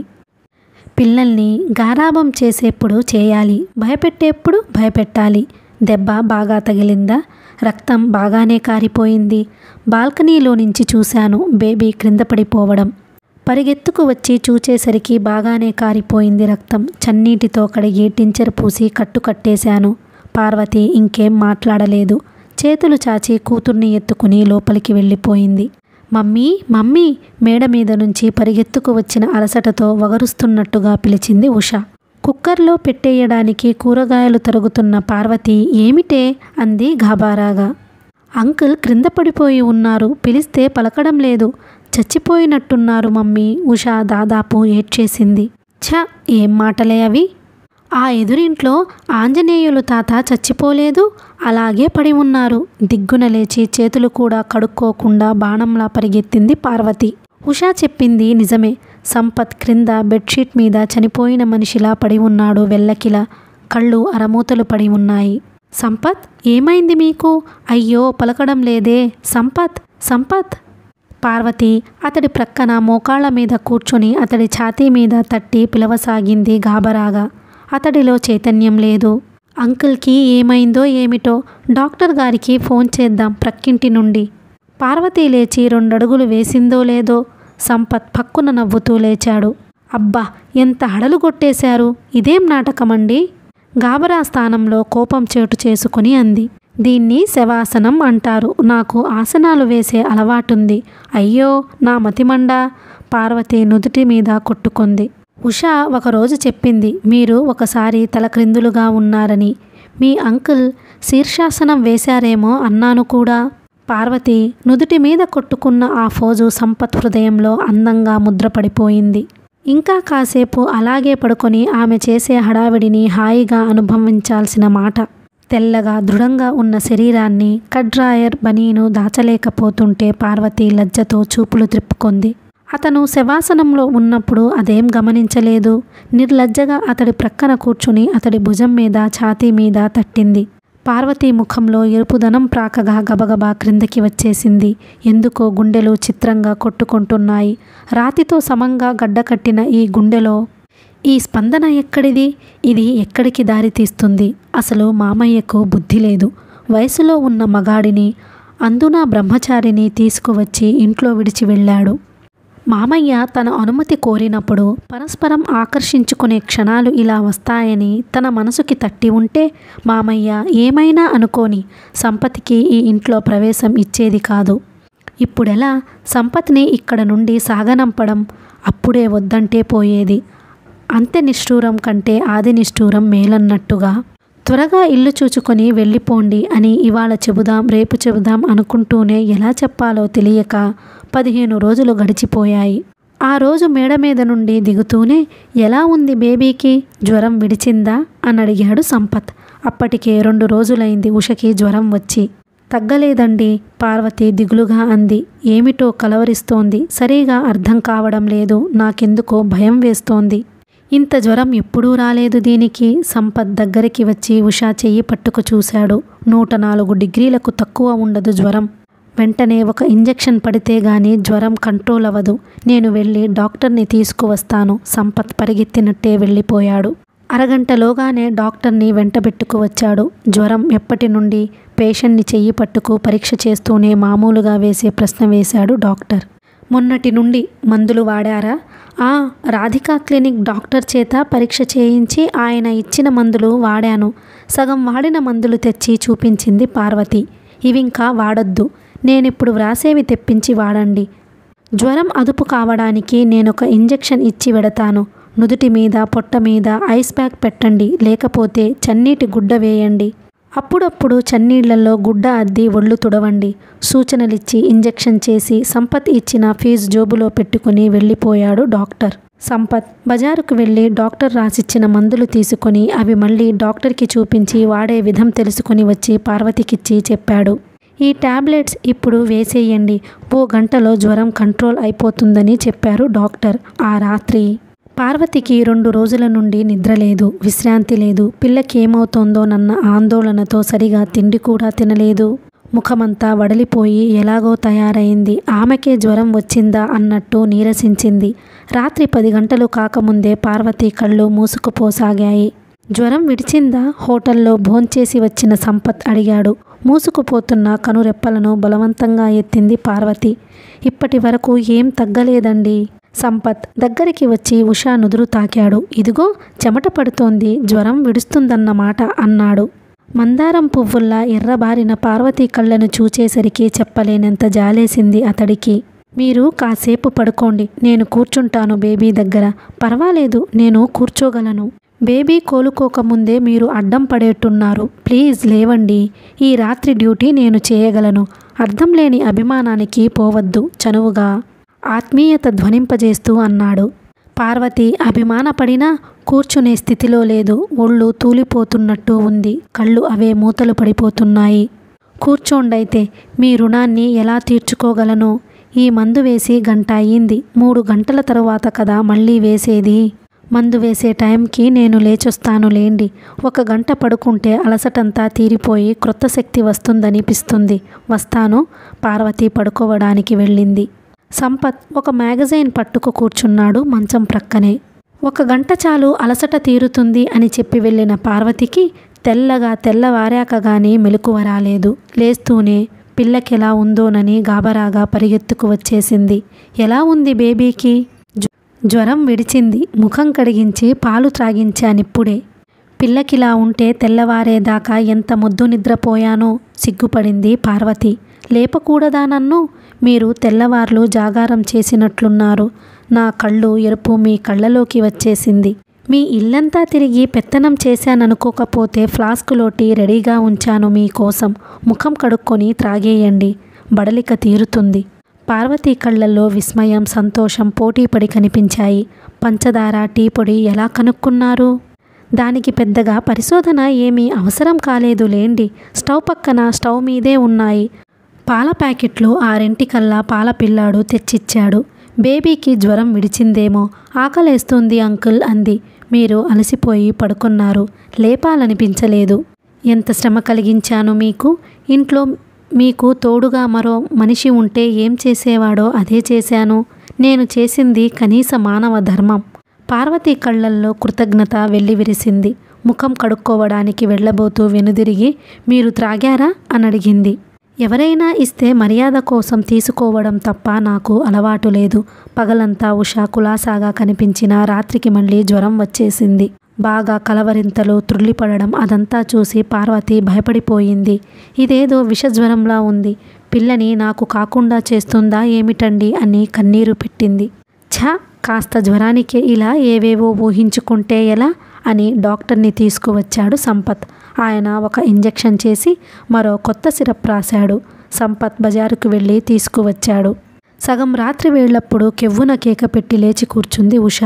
పిల్లల్ని గారాబం చేసేప్పుడు చేయాలి, భయపెట్టేప్పుడు భయపెట్టాలి. దెబ్బ బాగా తగిలిందా? రక్తం బాగానే కారిపోయింది. బాల్కనీలో నుంచి చూశాను బేబీ క్రింద పడిపోవడం. పరిగెత్తుకు వచ్చి చూచేసరికి బాగానే కారిపోయింది రక్తం. చన్నీటితో కడిగి టించర్ పూసి కట్టు కట్టేశాను. పార్వతి ఇంకేం మాట్లాడలేదు. చేతులు చాచి కూతుర్ని ఎత్తుకుని లోపలికి వెళ్ళిపోయింది. మమ్మీ మమ్మీ మేడ మీద నుంచి పరిగెత్తుకు వచ్చిన అలసటతో వగరుస్తున్నట్టుగా పిలిచింది ఉష. కుక్కర్లో పెట్టేయడానికి కూరగాయలు తరుగుతున్న పార్వతి ఏమిటే అంది గాబారాగా. అంకుల్ క్రింద పడిపోయి ఉన్నారు, పిలిస్తే పలకడం లేదు, చచ్చిపోయినట్టున్నారు మమ్మీ. ఉష దాదాపు ఏడ్చేసింది. ఛ, ఏం మాటలే అవి? ఆ ఎదురింట్లో ఆంజనేయులు తాత చచ్చిపోలేదు, అలాగే పడి ఉన్నారు. దిగ్గున లేచి చేతులు కూడా కడుక్కోకుండా బాణంలా పరిగెత్తింది పార్వతి. ఉషా చెప్పింది నిజమే. సంపత్ క్రింద బెడ్షీట్ మీద చనిపోయిన మనిషిలా పడి ఉన్నాడు వెల్లకిలా. కళ్ళు అరమూతలు పడి ఉన్నాయి. సంపత్, ఏమైంది మీకు? అయ్యో పలకడం లేదే. సంపత్ సంపత్. పార్వతి అతడి ప్రక్కన మోకాళ్ల మీద కూర్చొని అతడి ఛాతీ మీద తట్టి పిలవసాగింది గాబరాగా. అతడిలో చైతన్యం లేదు. అంకుల్కి ఏమైందో ఏమిటో, డాక్టర్ గారికి ఫోన్ చేద్దాం ప్రక్కింటి నుండి. పార్వతి లేచి 2 అడుగులు వేసిందో లేదో సంపత్ పక్కున నవ్వుతూ లేచాడు. అబ్బా, ఎంత హడలు కొట్టేశారు, ఇదేం నాటకమండి? గాబరా స్థానంలో కోపం చేటు చేసుకుని అంది. దీన్ని శవాసనం అంటారు. నాకు ఆసనాలు వేసే అలవాటుంది. అయ్యో నా మతిమండ. పార్వతి నుదుటి మీద కొట్టుకుంది. ఉషా ఒకరోజు చెప్పింది, మీరు ఒకసారి తలక్రిందులుగా ఉన్నారని. మీ అంకుల్ శీర్షాసనం వేశారేమో అన్నాను కూడా. పార్వతి నుదుటి మీద కొట్టుకున్న ఆ ఫోజు సంపత్ హృదయంలో అందంగా ముద్రపడిపోయింది. ఇంకా కాసేపు అలాగే పడుకొని ఆమె చేసే హడావిడిని హాయిగా అనుభవించాల్సిన మాట. తెల్లగా దృఢంగా ఉన్న శరీరాన్ని కడ్రాయర్ బనీను దాచలేకపోతుంటే పార్వతి లజ్జతో చూపులు త్రిప్పుకుంది. అతను శవాసనంలో ఉన్నప్పుడు అదేం గమనించలేదు. నిర్లజ్జగా అతడి ప్రక్కన కూర్చుని అతడి భుజం మీద ఛాతీ మీద తట్టింది. పార్వతి ముఖంలో ఎరుపుదనం ప్రాకగా గబగబా క్రిందకి వచ్చేసింది. ఎందుకో గుండెలు చిత్రంగా కొట్టుకుంటున్నాయి. రాతితో సమంగా గడ్డకట్టిన ఈ గుండెలో ఈ స్పందన ఎక్కడిది? ఇది ఎక్కడికి దారి తీస్తుంది? అసలు మామయ్యకు బుద్ధి లేదు. వయసులో ఉన్న మగాడిని, అందునా బ్రహ్మచారిని తీసుకువచ్చి ఇంట్లో విడిచి వెళ్ళాడు. మామయ్య తన అనుమతి కోరినప్పుడు పరస్పరం ఆకర్షించుకునే క్షణాలు ఇలా వస్తాయని తన మనసుకి తట్టి ఉంటే మామయ్య ఏమైనా అనుకోని సంపత్కి ఈ ఇంట్లో ప్రవేశం ఇచ్చేది కాదు. ఇప్పుడెలా సంపత్ని ఇక్కడ నుండి సాగనంపడం? అప్పుడే వద్దంటే పోయేది. అంత్య నిష్ఠూరం కంటే ఆది నిష్ఠూరం మేలన్నట్టుగా. త్వరగా ఇల్లు చూచుకొని వెళ్ళిపోండి అని ఇవాళ చెబుదాం రేపు చెబుదాం అనుకుంటూనే ఎలా చెప్పాలో తెలియక 15 రోజులు గడిచిపోయాయి. ఆ రోజు మేడ మీద నుండి దిగుతూనే ఎలా ఉంది బేబీకి? జ్వరం విడిచిందా అని అడిగాడు సంపత్. అప్పటికే 2 రోజులైంది ఉషకి జ్వరం వచ్చి. తగ్గలేదండి, పార్వతి దిగులుగా అంది. ఏమిటో కలవరిస్తోంది, సరిగా అర్థం కావడం లేదు, నాకెందుకో భయం వేస్తోంది. ఇంత జ్వరం ఎప్పుడూ రాలేదు దీనికి. సంపత్ దగ్గరికి వచ్చి ఉషా చెయ్యి పట్టుకు చూశాడు. 104 డిగ్రీలకు తక్కువ ఉండదు జ్వరం. వెంటనే ఒక ఇంజెక్షన్ పడితే గాని జ్వరం కంట్రోల్ అవ్వదు. నేను వెళ్ళి డాక్టర్ని తీసుకువస్తాను. సంపత్ పరిగెత్తినట్టే వెళ్ళిపోయాడు. అరగంటలోగానే డాక్టర్ని వెంటబెట్టుకు వచ్చాడు. జ్వరం ఎప్పటి నుండి? పేషెంట్ని చెయ్యి పట్టుకు పరీక్ష చేస్తూనే మామూలుగా వేసే ప్రశ్న వేశాడు డాక్టర్. మొన్నటి నుండి. మందులు వాడారా? రాధికా క్లినిక్ డాక్టర్ చేత పరీక్ష చేయించి ఆయన ఇచ్చిన మందులు వాడాను. సగం వాడిన మందులు తెచ్చి చూపించింది పార్వతి. ఇవింకా వాడొద్దు, నేనిప్పుడు వ్రాసేవి తెప్పించి వాడండి. జ్వరం అదుపు కావడానికి నేనొక ఇంజెక్షన్ ఇచ్చి వెడతాను. నుదుటి మీద పొట్ట మీద ఐస్ ప్యాక్ పెట్టండి, లేకపోతే చన్నీటి గుడ్డ వేయండి. అప్పుడప్పుడు చన్నీళ్లలో గుడ్డ అద్ది ఒళ్ళు తుడవండి. సూచనలిచ్చి ఇంజెక్షన్ చేసి సంపత్ ఇచ్చిన ఫీజు జోబులో పెట్టుకుని వెళ్ళిపోయాడు డాక్టర్. సంపత్ బజారుకు వెళ్ళి డాక్టర్ రాసిచ్చిన మందులు తీసుకొని అవి మళ్ళీ డాక్టర్కి చూపించి వాడే విధం తెలుసుకొని వచ్చి పార్వతికిచ్చి చెప్పాడు. ఈ టాబ్లెట్స్ ఇప్పుడు వేసేయండి, 1 గంటలో జ్వరం కంట్రోల్ అయిపోతుందని చెప్పారు డాక్టర్. ఆ రాత్రి పార్వతికి 2 రోజుల నుండి నిద్ర లేదు, విశ్రాంతి లేదు. పిల్లకి ఏమవుతోందోనన్న ఆందోళనతో సరిగా తిండి కూడా తినలేదు. ముఖమంతా వడలిపోయి ఎలాగో తయారైంది. ఆమెకే జ్వరం వచ్చిందా అన్నట్టు నీరసించింది. రాత్రి 10 గంటలు కాకముందే పార్వతి కళ్ళు మూసుకుపోసాగాయి. జ్వరం విడిచిందా? హోటల్లో భోంచేసి వచ్చిన సంపత్ అడిగాడు. మూసుకుపోతున్న కనురెప్పలను బలవంతంగా ఎత్తింది పార్వతి. ఇప్పటి వరకు ఏం తగ్గలేదండి. సంపత్ దగ్గరికి వచ్చి ఉషా నుదురు తాకాడు. ఇదిగో చెమట పడుతోంది, జ్వరం విడుస్తుందన్నమాట అన్నాడు. మందారం పువ్వుల్లా ఎర్రబారిన పార్వతి కళ్ళను చూచేసరికి చెప్పలేనంత జాలేసింది అతడికి. మీరు కాసేపు పడుకోండి, నేను కూర్చుంటాను బేబీ దగ్గర. పర్వాలేదు, నేను కూర్చోగలను. బేబీ కోలుకోకముందే మీరు అడ్డం పడేట్టున్నారు. ప్లీజ్ లేవండి, ఈ రాత్రి డ్యూటీ నేను చేయగలను. అర్థం లేని అభిమానానికి పోవద్దు, చనువుగా ఆత్మీయత ధ్వనింపజేస్తూ అన్నాడు. పార్వతి అభిమానపడినా కూర్చునే స్థితిలో లేదు. ఒళ్ళు తూలిపోతున్నట్టు ఉంది. కళ్ళు అవే మూతలు పడిపోతున్నాయి. కూర్చోండైతే, మీ రుణాన్ని ఎలా తీర్చుకోగలను? ఈ మందు వేసి 1 గంట అయ్యింది. 3 గంటల తరువాత కదా మళ్ళీ వేసేది. మందు వేసే టైంకి నేను లేచొస్తాను లేండి. 1 గంట పడుకుంటే అలసటంతా తీరిపోయి క్రొత్త శక్తి వస్తుందనిపిస్తుంది. వస్తాను. పార్వతి పడుకోవడానికి వెళ్ళింది. సంపత్ ఒక మ్యాగజైన్ పట్టుకు కూర్చున్నాడు మంచం ప్రక్కనే. 1 గంట చాలు, అలసట తీరుతుంది అని చెప్పి వెళ్ళిన పార్వతికి తెల్లవారాక గానీ మెలకువ రాలేదు. లేస్తూనే పిల్లకెలా ఉందోనని గాబరాగా పరిగెత్తుకు వచ్చేసింది. ఎలా ఉంది బేబీకి? జ్వరం విడిచింది. ముఖం కడిగించి పాలు త్రాగించానిప్పుడే. పిల్లకిలా ఉంటే తెల్లవారేదాకా ఎంత మొద్దు నిద్రపోయానో సిగ్గుపడింది పార్వతి. లేపకూడదా నన్ను? మీరు తెల్లవార్లు జాగారం చేసినట్లున్నారు. నా కళ్ళు ఎరుపు మీ కళ్ళలోకి వచ్చేసింది. మీ ఇల్లంతా తిరిగి పెత్తనం చేశాననుకోకపోతే ఫ్లాస్కులో టీ రెడీగా ఉంచాను మీకోసం. ముఖం కడుక్కొని త్రాగేయండి, బడలిక తీరుతుంది. పార్వతి కళ్ళల్లో విస్మయం, సంతోషం పోటీపడి కనిపించాయి. పంచదార, టీ పొడి ఎలా కనుక్కున్నారు? దానికి పెద్దగా పరిశోధన ఏమీ అవసరం కాలేదు లేండి. స్టవ్ మీదే ఉన్నాయి. పాల ప్యాకెట్లు 6 పాల పిల్లాడు తెచ్చిచ్చాడు. బేబీకి జ్వరం విడిచిందేమో. ఆకలేస్తుంది అంకుల్ అంది. మీరు అలసిపోయి పడుకున్నారు, లేపాలనిపించలేదు. ఎంత శ్రమ కలిగించాను మీకు. ఇంట్లో మీకు తోడుగా మరో మనిషి ఉంటే ఏం చేసేవాడో అదే చేశాను. నేను చేసింది కనీస మానవ ధర్మం. పార్వతి కళ్ళల్లో కృతజ్ఞత వెల్లివిరిసింది. ముఖం కడుక్కోవడానికి వెళ్ళబోతూ వెనుదిరిగి మీరు త్రాగారా అని అడిగింది. ఎవరైనా ఇస్తే మర్యాద కోసం తీసుకోవడం తప్ప నాకు అలవాటు లేదు. పగలంతా ఉషా కులాసాగా కనిపించినా రాత్రికి మళ్ళీ జ్వరం వచ్చేసింది. బాగా కలవరింతలు, త్రుళ్ళిపడడం అదంతా చూసి పార్వతి భయపడిపోయింది. ఇదేదో విషజ్వరంలా ఉంది. పిల్లని నాకు కాకుండా చేస్తుందా ఏమిటండి అని కన్నీరు పెట్టింది. కాస్త జ్వరానికే ఇలా ఏవేవో ఊహించుకుంటే ఎలా అని డాక్టర్ని తీసుకువచ్చాడు సంపత్. ఆయన ఒక ఇంజెక్షన్ చేసి మరో కొత్త సిరప్ రాశాడు. సంపత్ బజారుకు వెళ్ళి తీసుకువచ్చాడు. సగం రాత్రి వేళ్లప్పుడు కెవ్వున కేక పెట్టి లేచి కూర్చుంది ఉష.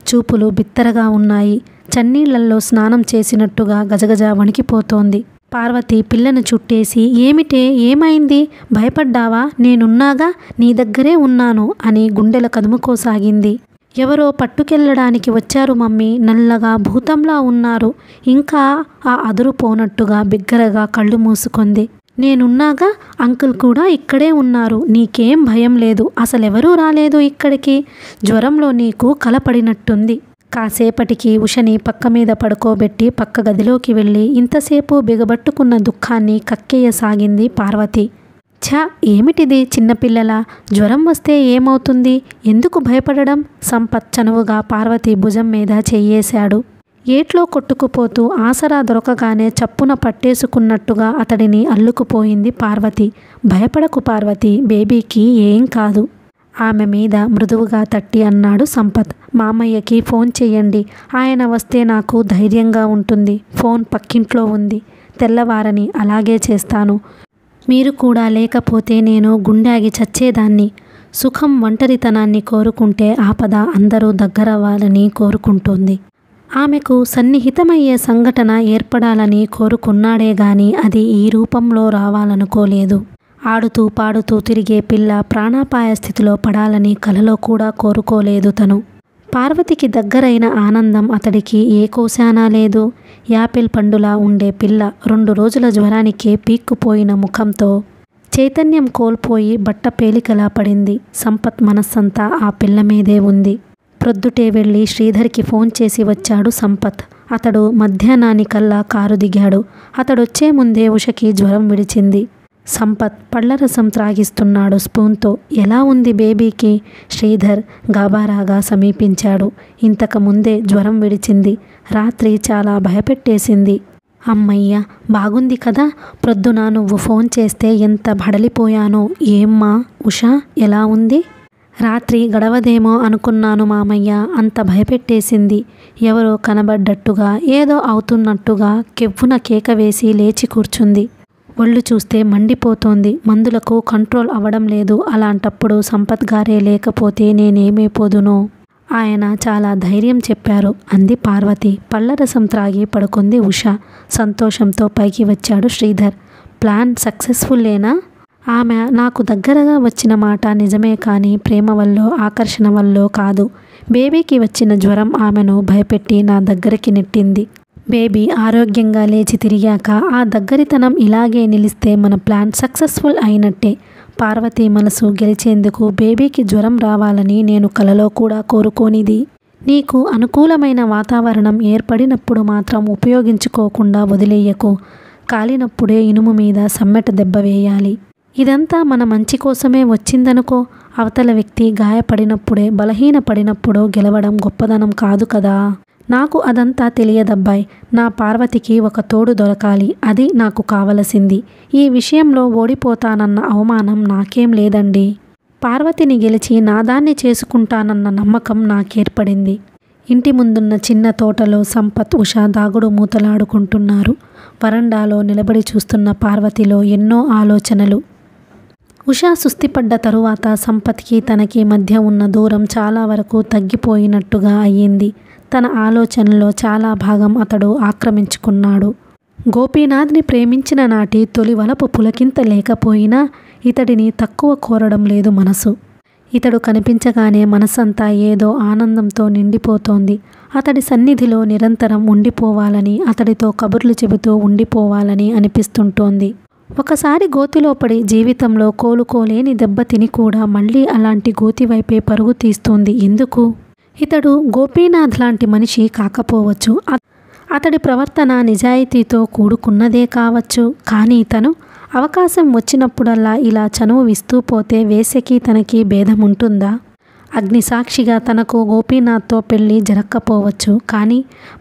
చూపులు బిత్తరగా ఉన్నాయి. చన్నీళ్లలో స్నానం చేసినట్టుగా గజగజ వణికిపోతోంది. పార్వతి పిల్లను చుట్టేసి ఏమిటే, ఏమైంది? భయపడ్డావా? నేనున్నాగా, నీ దగ్గరే ఉన్నాను అని గుండెల కదుముకోసాగింది. ఎవరో పట్టుకెళ్ళడానికి వచ్చారు మమ్మీ. నల్లగా భూతంలా ఉన్నారు. ఇంకా ఆ అదురు పోనట్టుగా బిగ్గరగా కళ్ళు మూసుకుంది. నేనున్నాగా, అంకుల్ కూడా ఇక్కడే ఉన్నారు. నీకేం భయం లేదు. అసలెవరూ రాలేదు ఇక్కడికి. జ్వరంలో నీకు కలపడినట్టుంది. కాసేపటికి ఉషని పక్క మీద పడుకోబెట్టి పక్క గదిలోకి వెళ్ళి ఇంతసేపు బిగబట్టుకున్న దుఃఖాన్ని కక్కేయసాగింది పార్వతి. ఏమిటిది చిన్నపిల్లల? జ్వరం వస్తే ఏమవుతుంది? ఎందుకు భయపడడం? సంపత్ చనువుగా పార్వతి భుజం మీద చెయ్యేశాడు. ఏట్లో కొట్టుకుపోతూ ఆసరా దొరకగానే చప్పున పట్టేసుకున్నట్టుగా అతడిని అల్లుకుపోయింది పార్వతి. భయపడకు పార్వతి, బేబీకి ఏం కాదు. ఆమె మీద మృదువుగా తట్టి అన్నాడు సంపత్. మామయ్యకి ఫోన్ చెయ్యండి. ఆయన వస్తే నాకు ధైర్యంగా ఉంటుంది. ఫోన్ పక్కింట్లో ఉంది. తెల్లవారని అలాగే చేస్తాను. మీరు కూడా లేకపోతే నేను గుండాగి చచ్చేదాన్ని. సుఖం ఒంటరితనాన్ని కోరుకుంటే ఆపద అందరూ దగ్గరవ్వాలని కోరుకుంటోంది. ఆమెకు సన్నిహితమయ్యే సంఘటన ఏర్పడాలని కోరుకున్నాడే గాని అది ఈ రూపంలో రావాలనుకోలేదు. ఆడుతూ పాడుతూ తిరిగే పిల్ల ప్రాణాపాయ స్థితిలో పడాలని కలలో కూడా కోరుకోలేదు తను. పార్వతికి దగ్గరైన ఆనందం అతడికి ఏ కోశానా లేదు. యాపిల్ పండులా ఉండే పిల్ల 2 రోజుల జ్వరానికే పీక్కుపోయిన ముఖంతో చైతన్యం కోల్పోయి బట్ట పేలికలా పడింది. సంపత్ మనస్సంతా ఆ పిల్ల మీదే ఉంది. ప్రొద్దుటే వెళ్ళి శ్రీధర్కి ఫోన్ చేసి వచ్చాడు సంపత్. అతడు మధ్యాహ్నానికల్లా కారు దిగాడు. అతడొచ్చే ముందే ఉషకి జ్వరం విడిచింది. సంపత్ పళ్ళరసం త్రాగిస్తున్నాడు స్పూన్తో. ఎలా ఉంది బేబీకి? శ్రీధర్ గాబారాగా సమీపించాడు. ఇంతకు ముందే జ్వరం విడిచింది. రాత్రి చాలా భయపెట్టేసింది. అమ్మయ్య, బాగుంది కదా. ప్రొద్దున నువ్వు ఫోన్ చేస్తే ఎంత బడలిపోయానో. ఏమ్మా ఉషా ఎలా ఉంది? రాత్రి గడవదేమో అనుకున్నాను మామయ్య. అంత భయపెట్టేసింది. ఎవరో కనబడ్డట్టుగా ఏదో అవుతున్నట్టుగా కెవ్వున కేక వేసి లేచి కూర్చుంది. ఒళ్ళు చూస్తే మండిపోతోంది. మందులకు కంట్రోల్ అవ్వడం లేదు. అలాంటప్పుడు సంపత్ గారే లేకపోతే నేనేమైపోదునో. ఆయన చాలా ధైర్యం చెప్పారు అంది పార్వతి. పళ్ళరసం త్రాగి పడుకుంది ఉష. సంతోషంతో పైకి వచ్చాడు శ్రీధర్. ప్లాన్ సక్సెస్ఫుల్లేనా? ఆమె నాకు దగ్గరగా వచ్చిన మాట నిజమే, కానీ ప్రేమ వల్లో ఆకర్షణ వల్లో కాదు. బేబీకి వచ్చిన జ్వరం ఆమెను భయపెట్టి నా దగ్గరికి నెట్టింది. బేబీ ఆరోగ్యంగా లేచి తిరిగాక ఆ దగ్గరితనం ఇలాగే నిలిస్తే మన ప్లాన్ సక్సెస్ఫుల్ అయినట్టే. పార్వతి మనసు గెలిచేందుకు బేబీకి జ్వరం రావాలని నేను కలలో కూడా కోరుకోనిది. నీకు అనుకూలమైన వాతావరణం ఏర్పడినప్పుడు మాత్రం ఉపయోగించుకోకుండా వదిలేయకు. కాలినప్పుడే ఇనుము మీద సమ్మెట దెబ్బ వేయాలి. ఇదంతా మన మంచి కోసమే వచ్చిందనుకో. అవతల వ్యక్తి గాయపడినప్పుడే, బలహీనపడినప్పుడు గెలవడం గొప్పదనం కాదు కదా. నాకు అదంతా తెలియదబ్బాయ్. నా పార్వతికి ఒక తోడు దొరకాలి. అది నాకు కావలసింది. ఈ విషయంలో ఓడిపోతానన్న అవమానం నాకేం లేదండి. పార్వతిని గెలిచి నాదాన్ని చేసుకుంటానన్న నమ్మకం నాకేర్పడింది. ఇంటి ముందున్న చిన్న తోటలో సంపత్, ఉష దాగుడు మూతలాడుకుంటున్నారు. వరండాలో నిలబడి చూస్తున్న పార్వతిలో ఎన్నో ఆలోచనలు. ఉష సుస్థిపడ్డ తరువాత సంపత్కి తనకి మధ్య ఉన్న దూరం చాలా వరకు తగ్గిపోయినట్టుగా అయ్యింది. తన ఆలోచనలో చాలా భాగం అతడు ఆక్రమించుకున్నాడు. గోపీనాథ్ని ప్రేమించిన నాటి తొలి వలపు పులకింత లేకపోయినా ఇతడిని తక్కువ కోరడం లేదు మనసు. ఇతడు కనిపించగానే మనసంతా ఏదో ఆనందంతో నిండిపోతోంది. అతడి సన్నిధిలో నిరంతరం ఉండిపోవాలని, అతడితో కబుర్లు చెబుతూ ఉండిపోవాలని అనిపిస్తుంటోంది. ఒకసారి గోతిలో పడి జీవితంలో కోలుకోలేని దెబ్బతిని కూడా మళ్ళీ అలాంటి గోతి వైపే పరుగు తీస్తోంది. ఎందుకు? ఇతడు గోపీనాథ్ లాంటి మనిషి కాకపోవచ్చు. అతడి ప్రవర్తన నిజాయితీతో కూడుకున్నదే కావచ్చు. కానీ తను అవకాశం వచ్చినప్పుడల్లా ఇలా చనువు ఇస్తూ పోతే వేశ్యకి తనకి భేదం ఉంటుందా? అగ్నిసాక్షిగా తనకు గోపీనాథ్తో పెళ్ళి జరక్కపోవచ్చు. కానీ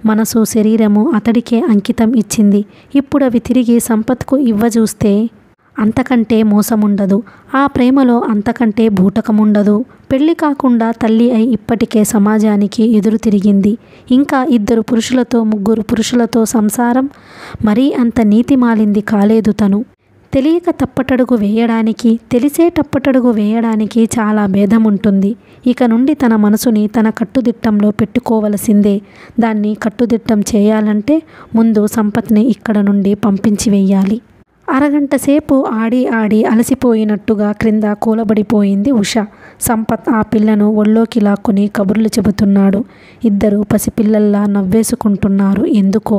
మనసు, శరీరము అతడికే అంకితం ఇచ్చింది. ఇప్పుడు అవి తిరిగి సంపత్కు ఇవ్వజూస్తే అంతకంటే మోసముండదు. ఆ ప్రేమలో అంతకంటే బూటకముండదు. పెళ్లి కాకుండా తల్లి అయి ఇప్పటికే సమాజానికి ఎదురు తిరిగింది. ఇంకా 2 పురుషులతో 3 పురుషులతో సంసారం మరీ అంత నీతిమాలింది కాలేదు తను. తెలియక తప్పటడుగు వేయడానికి, తెలిసే తప్పటడుగు వేయడానికి చాలా భేదం ఉంటుంది. ఇక నుండి తన మనసుని తన కట్టుదిట్టంలో పెట్టుకోవలసిందే. దాన్ని కట్టుదిట్టం చేయాలంటే ముందు సంపత్ని ఇక్కడ నుండి పంపించి వెయ్యాలి. అరగంట సేపు ఆడి ఆడి అలసిపోయినట్టుగా క్రింద కూలబడిపోయింది ఉష. సంపత్ ఆ పిల్లను ఒళ్ళోకి లాక్కుని కబుర్లు చెబుతున్నాడు. 2 పసిపిల్లల్లా నవ్వేసుకుంటున్నారు. ఎందుకో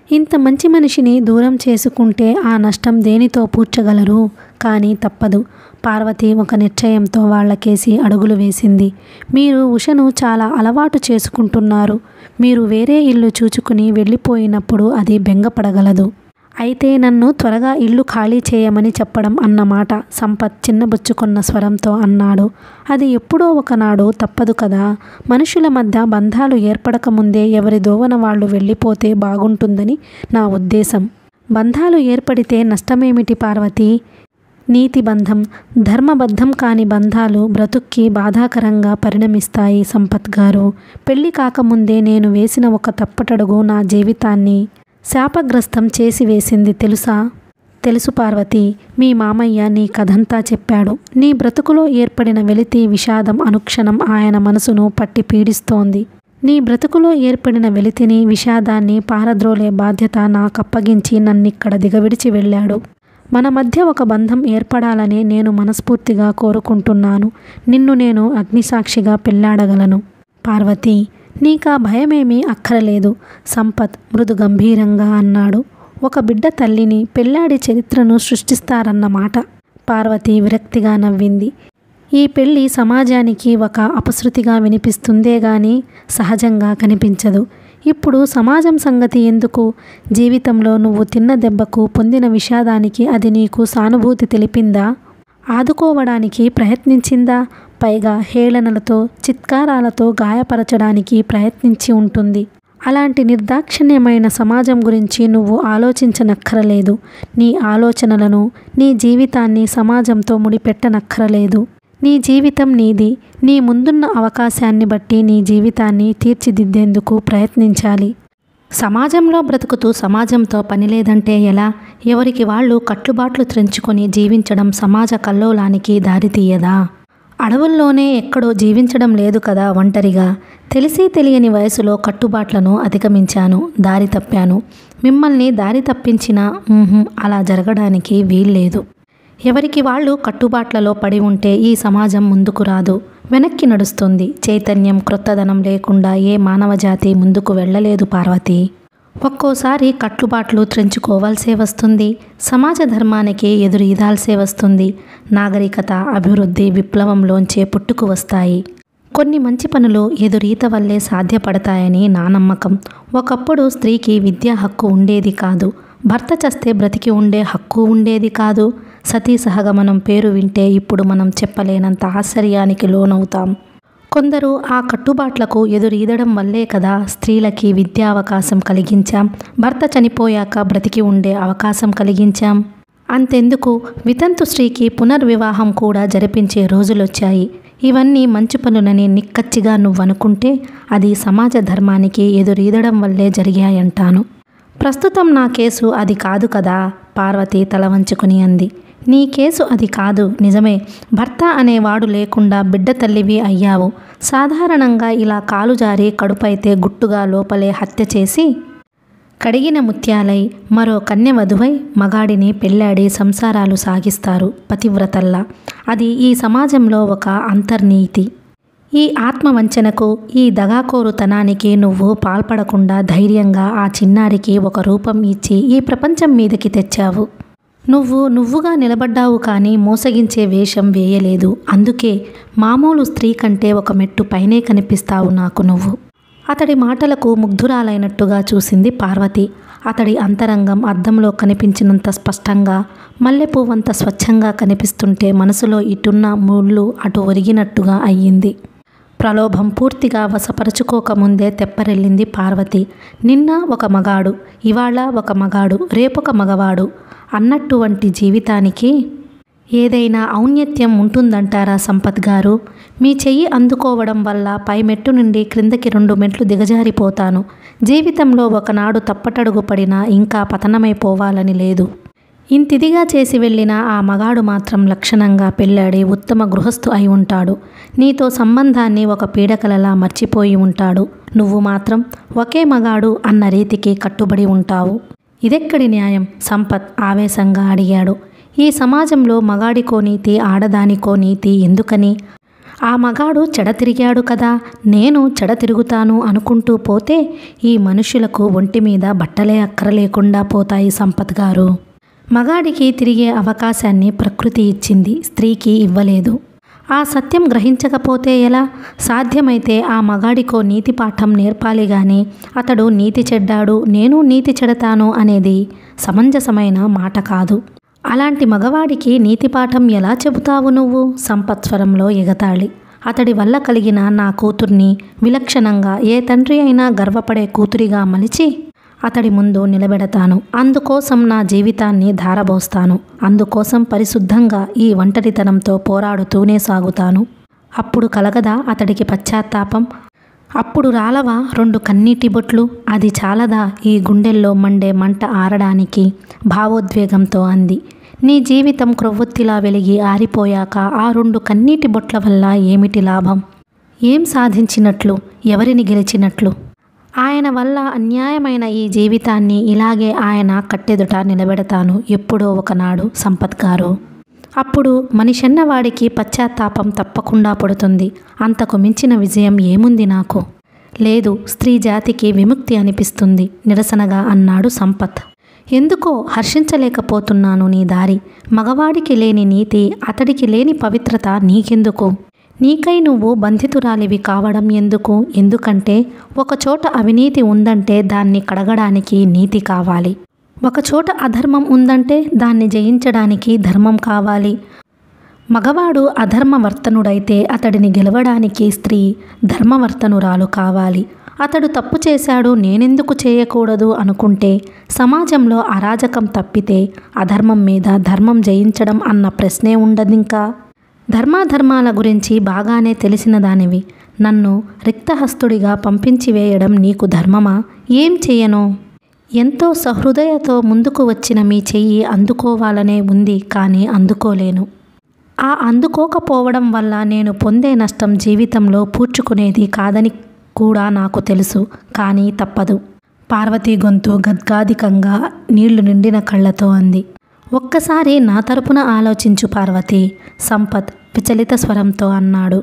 ఇంత మంచి మనిషిని దూరం చేసుకుంటే ఆ నష్టం దేనితో పూడ్చగలరు? కానీ తప్పదు. పార్వతి ఒక నిశ్చయంతో వాళ్లకేసి అడుగులు వేసింది. మీరు ఉషను చాలా అలవాటు చేసుకుంటున్నారు. మీరు వేరే ఇల్లు చూచుకుని వెళ్ళిపోయినప్పుడు అది బెంగపడగలదు. అయితే నన్ను త్వరగా ఇల్లు ఖాళీ చేయమని చెప్పడం అన్నమాట. సంపత్ చిన్నబుచ్చుకున్న స్వరంతో అన్నాడు. అది ఎప్పుడో ఒకనాడు తప్పదు కదా. మనుషుల మధ్య బంధాలు ఏర్పడకముందే ఎవరి దోవన వాళ్ళు వెళ్ళిపోతే బాగుంటుందని నా ఉద్దేశం. బంధాలు ఏర్పడితే నష్టమేమిటి పార్వతి? నీతి బంధం, ధర్మబద్ధం కాని బంధాలు బ్రతుక్కి బాధాకరంగా పరిణమిస్తాయి సంపత్ గారు. పెళ్లి కాకముందే నేను వేసిన ఒక తప్పటడుగు నా జీవితాన్ని శాపగ్రస్తం చేసి వేసింది తెలుసా? తెలుసు పార్వతి. మీ మామయ్య నీ కథంతా చెప్పాడు. నీ బ్రతుకులో ఏర్పడిన వెలితి, విషాదం అనుక్షణం ఆయన మనసును పట్టి పీడిస్తోంది. నీ బ్రతుకులో ఏర్పడిన వెలితిని, విషాదాన్ని పారద్రోలే బాధ్యత నాకప్పగించి నన్నిక్కడ దిగవిడిచి వెళ్ళాడు. మన మధ్య ఒక బంధం ఏర్పడాలని నేను మనస్ఫూర్తిగా కోరుకుంటున్నాను. నిన్ను నేను అగ్నిసాక్షిగా పెళ్లాడగలను. పార్వతి, నీకా భయమేమీ అక్కరలేదు, సంపత్ మృదు గంభీరంగా అన్నాడు. ఒక బిడ్డ తల్లిని పెళ్లాడి చరిత్రను సృష్టిస్తారన్నమాట. పార్వతి విరక్తిగా నవ్వింది. ఈ పెళ్ళి సమాజానికి ఒక అపశృతిగా వినిపిస్తుందే గాని సహజంగా కనిపించదు. ఇప్పుడు సమాజం సంగతి ఎందుకు? జీవితంలో నువ్వు తిన్న దెబ్బకు పొందిన విషాదానికి అది నీకు సానుభూతి తెలిపిందా? ఆదుకోవడానికి ప్రయత్నించిందా? పైగా హేళనలతో, చిత్కారాలతో గాయపరచడానికి ప్రయత్నించి ఉంటుంది. అలాంటి నిర్దాక్షిణ్యమైన సమాజం గురించి నువ్వు ఆలోచించనక్కరలేదు. నీ ఆలోచనలను, నీ జీవితాన్ని సమాజంతో ముడిపెట్టనక్కరలేదు. నీ జీవితం నీది. నీ ముందున్న అవకాశాన్ని బట్టి నీ జీవితాన్ని తీర్చిదిద్దేందుకు ప్రయత్నించాలి. సమాజంలో బ్రతుకుతూ సమాజంతో పనిలేదంటే ఎలా? ఎవరికి వాళ్ళు కట్టుబాట్లు త్రెంచుకొని జీవించడం సమాజ కల్లోలానికి దారితీయదా? అడవుల్లోనే ఎక్కడో జీవించడం లేదు కదా ఒంటరిగా. తెలిసి తెలియని వయసులో కట్టుబాట్లను అధిగమించాను, దారి తప్పాను. మిమ్మల్ని దారి తప్పించినా అలా జరగడానికి వీల్లేదు. ఎవరికి వాళ్ళు కట్టుబాట్లలో పడి ఉంటే ఈ సమాజం ముందుకు రాదు, వెనక్కి నడుస్తుంది. చైతన్యం, క్రొత్తదనం లేకుండా ఏ మానవజాతి ముందుకు వెళ్ళలేదు పార్వతి. ఒక్కోసారి కట్టుబాట్లు త్రెంచుకోవాల్సే వస్తుంది. సమాజ ధర్మానికి ఎదురు ఈదాల్సే వస్తుంది. నాగరికత, అభివృద్ధి విప్లవంలోంచే పుట్టుకు వస్తాయి. కొన్ని మంచి పనులు ఎదురీత వల్లే సాధ్యపడతాయని నా నమ్మకం. ఒకప్పుడు స్త్రీకి విద్యా హక్కు ఉండేది కాదు. భర్త చస్తే బ్రతికి ఉండే హక్కు ఉండేది కాదు. సతీ సహగమనం పేరు వింటే ఇప్పుడు మనం చెప్పలేనంత ఆశ్చర్యానికి లోనవుతాం. కొందరు ఆ కట్టుబాట్లకు ఎదురీదడం వల్లే కదా స్త్రీలకి విద్యావకాశం కలిగించాం, భర్త చనిపోయాక బ్రతికి ఉండే అవకాశం కలిగించాం. అంతెందుకు, వితంతు స్త్రీకి పునర్వివాహం కూడా జరిపించే రోజులొచ్చాయి. ఇవన్నీ మంచి పనులని నిక్కచ్చిగా నువ్వనుకుంటే అది సమాజ ధర్మానికి ఎదురీదడం వల్లే జరిగాయంటాను. ప్రస్తుతం నా కేసు అది కాదు కదా, పార్వతి తల వంచుకుని అంది. నీ కేసు అది కాదు, నిజమే. భర్త అనేవాడు లేకుండా బిడ్డ తల్లివి అయ్యావు. సాధారణంగా ఇలా కాలు జారి కడుపైతే గుట్టుగా లోపలే హత్య చేసి కడిగిన ముత్యాలై మరో కన్య వధువై మగాడిని పెళ్లాడి సంసారాలు సాగిస్తారు పతివ్రతల్లా. అది ఈ సమాజంలో ఒక అంతర్నీతి. ఈ ఆత్మవంచనకు, ఈ దగాకోరుతనానికి నువ్వు పాల్పడకుండా ధైర్యంగా ఆ చిన్నారికి ఒక రూపం ఇచ్చి ఈ ప్రపంచం మీదకి తెచ్చావు. నువ్వుగా నిలబడ్డావు కానీ మోసగించే వేషం వేయలేదు. అందుకే మామూలు స్త్రీ కంటే ఒక మెట్టు పైనే కనిపిస్తావు నాకు నువ్వు. అతడి మాటలకు ముగ్ధురాలైనట్టుగా చూసింది పార్వతి. అతడి అంతరంగం అద్దంలో కనిపించినంత స్పష్టంగా, మల్లెపువ్వంత స్వచ్ఛంగా కనిపిస్తుంటే మనసులో ఇటున్న ముళ్ళు అటు ఒరిగినట్టుగా అయ్యింది. ప్రలోభం పూర్తిగా వశపరుచుకోకముందే తెప్పరెళ్ళింది పార్వతి. నిన్న ఒక మగాడు, ఇవాళ ఒక మగాడు, రేపొక మగవాడు అన్నటువంటి జీవితానికి ఏదైనా ఔన్నత్యం ఉంటుందంటారా సంపత్ గారు? మీ చెయ్యి అందుకోవడం వల్ల పై మెట్టు నుండి క్రిందకి 2 మెట్లు దిగజారిపోతాను. జీవితంలో ఒకనాడు తప్పటడుగు పడినా ఇంకా పతనమైపోవాలని లేదు. ఇంతిదిగా చేసి వెళ్ళిన ఆ మగాడు మాత్రం లక్షణంగా పెళ్ళాడి ఉత్తమ గృహస్థు అయి ఉంటాడు. నీతో సంబంధాన్ని ఒక పీడకలలా మర్చిపోయి ఉంటాడు. నువ్వు మాత్రం ఒకే మగాడు అన్న రీతికి కట్టుబడి ఉంటావు. ఇదెక్కడి న్యాయం? సంపత్ ఆవేశంగా అడిగాడు. ఈ సమాజంలో మగాడికో నీతి, ఆడదానికో నీతి ఎందుకని? ఆ మగాడు చెడ తిరిగాడు కదా, నేను చెడ తిరుగుతాను అనుకుంటూ పోతే ఈ మనుషులకు ఒంటి మీద బట్టలే అక్కరలేకుండా పోతాయి సంపత్ గారు. మగాడికి తిరిగే అవకాశాన్ని ప్రకృతి ఇచ్చింది, స్త్రీకి ఇవ్వలేదు. ఆ సత్యం గ్రహించకపోతే ఎలా? సాధ్యమైతే ఆ మగాడికో నీతి పాఠం నేర్పాలి గాని అతడు నీతి చెడ్డాడు, నేను నీతి చెడతాను అనేది సమంజసమైన మాట కాదు. అలాంటి మగవాడికి నీతి పాఠం ఎలా చెబుతావు నువ్వు? సంపత్ స్వరంలో ఎగతాళి. అతడి వల్ల కలిగిన నా కూతుర్ని విలక్షణంగా ఏ తండ్రి అయినా గర్వపడే కూతురిగా మలిచి అతడి ముందు నిలబెడతాను. అందుకోసం నా జీవితాన్ని ధారబోస్తాను. అందుకోసం పరిశుద్ధంగా ఈ ఒంటరితనంతో పోరాడుతూనే సాగుతాను. అప్పుడు కలగదా అతడికి పశ్చాత్తాపం? అప్పుడు రాలవా 2 కన్నీటి బొట్లు? అది చాలదా ఈ గుండెల్లో మండే మంట ఆరడానికి? భావోద్వేగంతో అంది. నీ జీవితం క్రొవ్వొత్తిలా వెలిగి ఆరిపోయాక ఆ 2 కన్నీటి బొట్ల వల్ల ఏమిటి లాభం? ఏం సాధించినట్లు? ఎవరిని గెలిచినట్లు? ఆయన వల్ల అన్యాయమైన ఈ జీవితాన్ని ఇలాగే ఆయన కట్టెదుట నిలబెడతాను ఎప్పుడో ఒకనాడు సంపత్ గారు. అప్పుడు మనిషన్నవాడికి పశ్చాత్తాపం తప్పకుండా పడుతుంది. అంతకు మించిన విజయం ఏముంది నాకు? లేదు, స్త్రీ జాతికి విముక్తి అనిపిస్తుంది నిరసనగా అన్నాడు సంపత్. ఎందుకో హర్షించలేకపోతున్నాను నీ దారి. మగవాడికి లేని నీతి, అతడికి లేని పవిత్రత నీకెందుకు? నీకై నువ్వు బంధితురాలివి కావడం ఎందుకు? ఎందుకంటే ఒకచోట అవినీతి ఉందంటే దాన్ని కడగడానికి నీతి కావాలి. ఒకచోట అధర్మం ఉందంటే దాన్ని జయించడానికి ధర్మం కావాలి. మగవాడు అధర్మవర్తనుడైతే అతడిని గెలవడానికి స్త్రీ ధర్మవర్తనురాలు కావాలి. అతడు తప్పు చేశాడు, నేనెందుకు చేయకూడదు అనుకుంటే సమాజంలో అరాజకం తప్పితే అధర్మం మీద ధర్మం జయించడం అన్న ప్రశ్నే ఉండదింకా. ధర్మాధర్మాల గురించి బాగానే తెలిసిన దానివి. నన్ను రిక్తహస్తుడిగా పంపించి వేయడం నీకు ధర్మమా? ఏం చెయ్యను? ఎంతో సహృదయతో ముందుకు వచ్చిన మీ చెయ్యి అందుకోవాలనే ఉంది, కానీ అందుకోలేను. ఆ అందుకోకపోవడం వల్ల నేను పొందే నష్టం జీవితంలో పూడ్చుకునేది కాదని కూడా నాకు తెలుసు. కానీ తప్పదు. పార్వతి గొంతు గద్గాధికంగా నీళ్లు నిండిన కళ్ళతో అంది. ఒక్కసారి నా తరపున ఆలోచించు పార్వతి, సంపత్ విచలిత స్వరంతో అన్నాడు.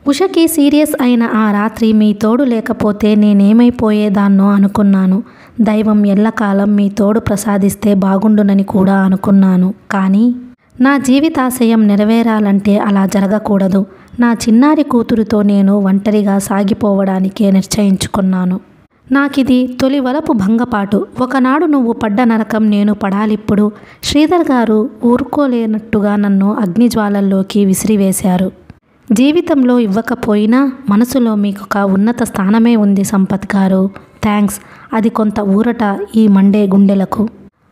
ఉషకి సీరియస్ అయిన ఆ రాత్రి మీ తోడు లేకపోతే నేనేమైపోయేదాన్నో అనుకున్నాను. దైవం ఎల్లకాలం మీ తోడు ప్రసాదిస్తే బాగుండునని కూడా అనుకున్నాను. కానీ నా జీవితాశయం నెరవేరాలంటే అలా జరగకూడదు. నా చిన్నారి కూతురుతో నేను ఒంటరిగా సాగిపోవడానికే నిశ్చయించుకున్నాను. నాకిది తొలి వలపు భంగపాటు. ఒకనాడు నువ్వు పడ్డ నరకం నేను పడాలిప్పుడు. శ్రీధర్ గారు ఊరుకోలేనట్టుగా నన్ను అగ్నిజ్వాలల్లోకి విసిరివేశారు. జీవితంలో ఇవ్వకపోయినా మనసులో మీకొక ఉన్నత స్థానమే ఉంది సంపత్ గారు. థ్యాంక్స్. అది కొంత ఊరట ఈ మండే గుండెలకు.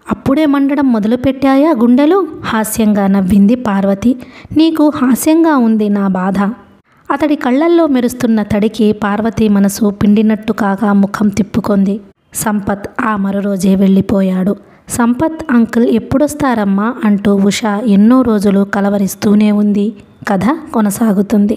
అప్పుడే మండడం మొదలుపెట్టాయా గుండెలు? హాస్యంగా నవ్వింది పార్వతి. నీకు హాస్యంగా ఉంది నా బాధ. అతడి కళ్ళల్లో మెరుస్తున్న తడికి పార్వతి మనసు పిండినట్టు కాగా ముఖం తిప్పుకుంది. సంపత్ ఆ మరురోజే వెళ్ళిపోయాడు. సంపత్ అంకుల్ ఎప్పుడొస్తారమ్మా అంటూ ఉష ఎన్నో రోజులు కలవరిస్తూనే ఉంది. కథ కొనసాగుతుంది.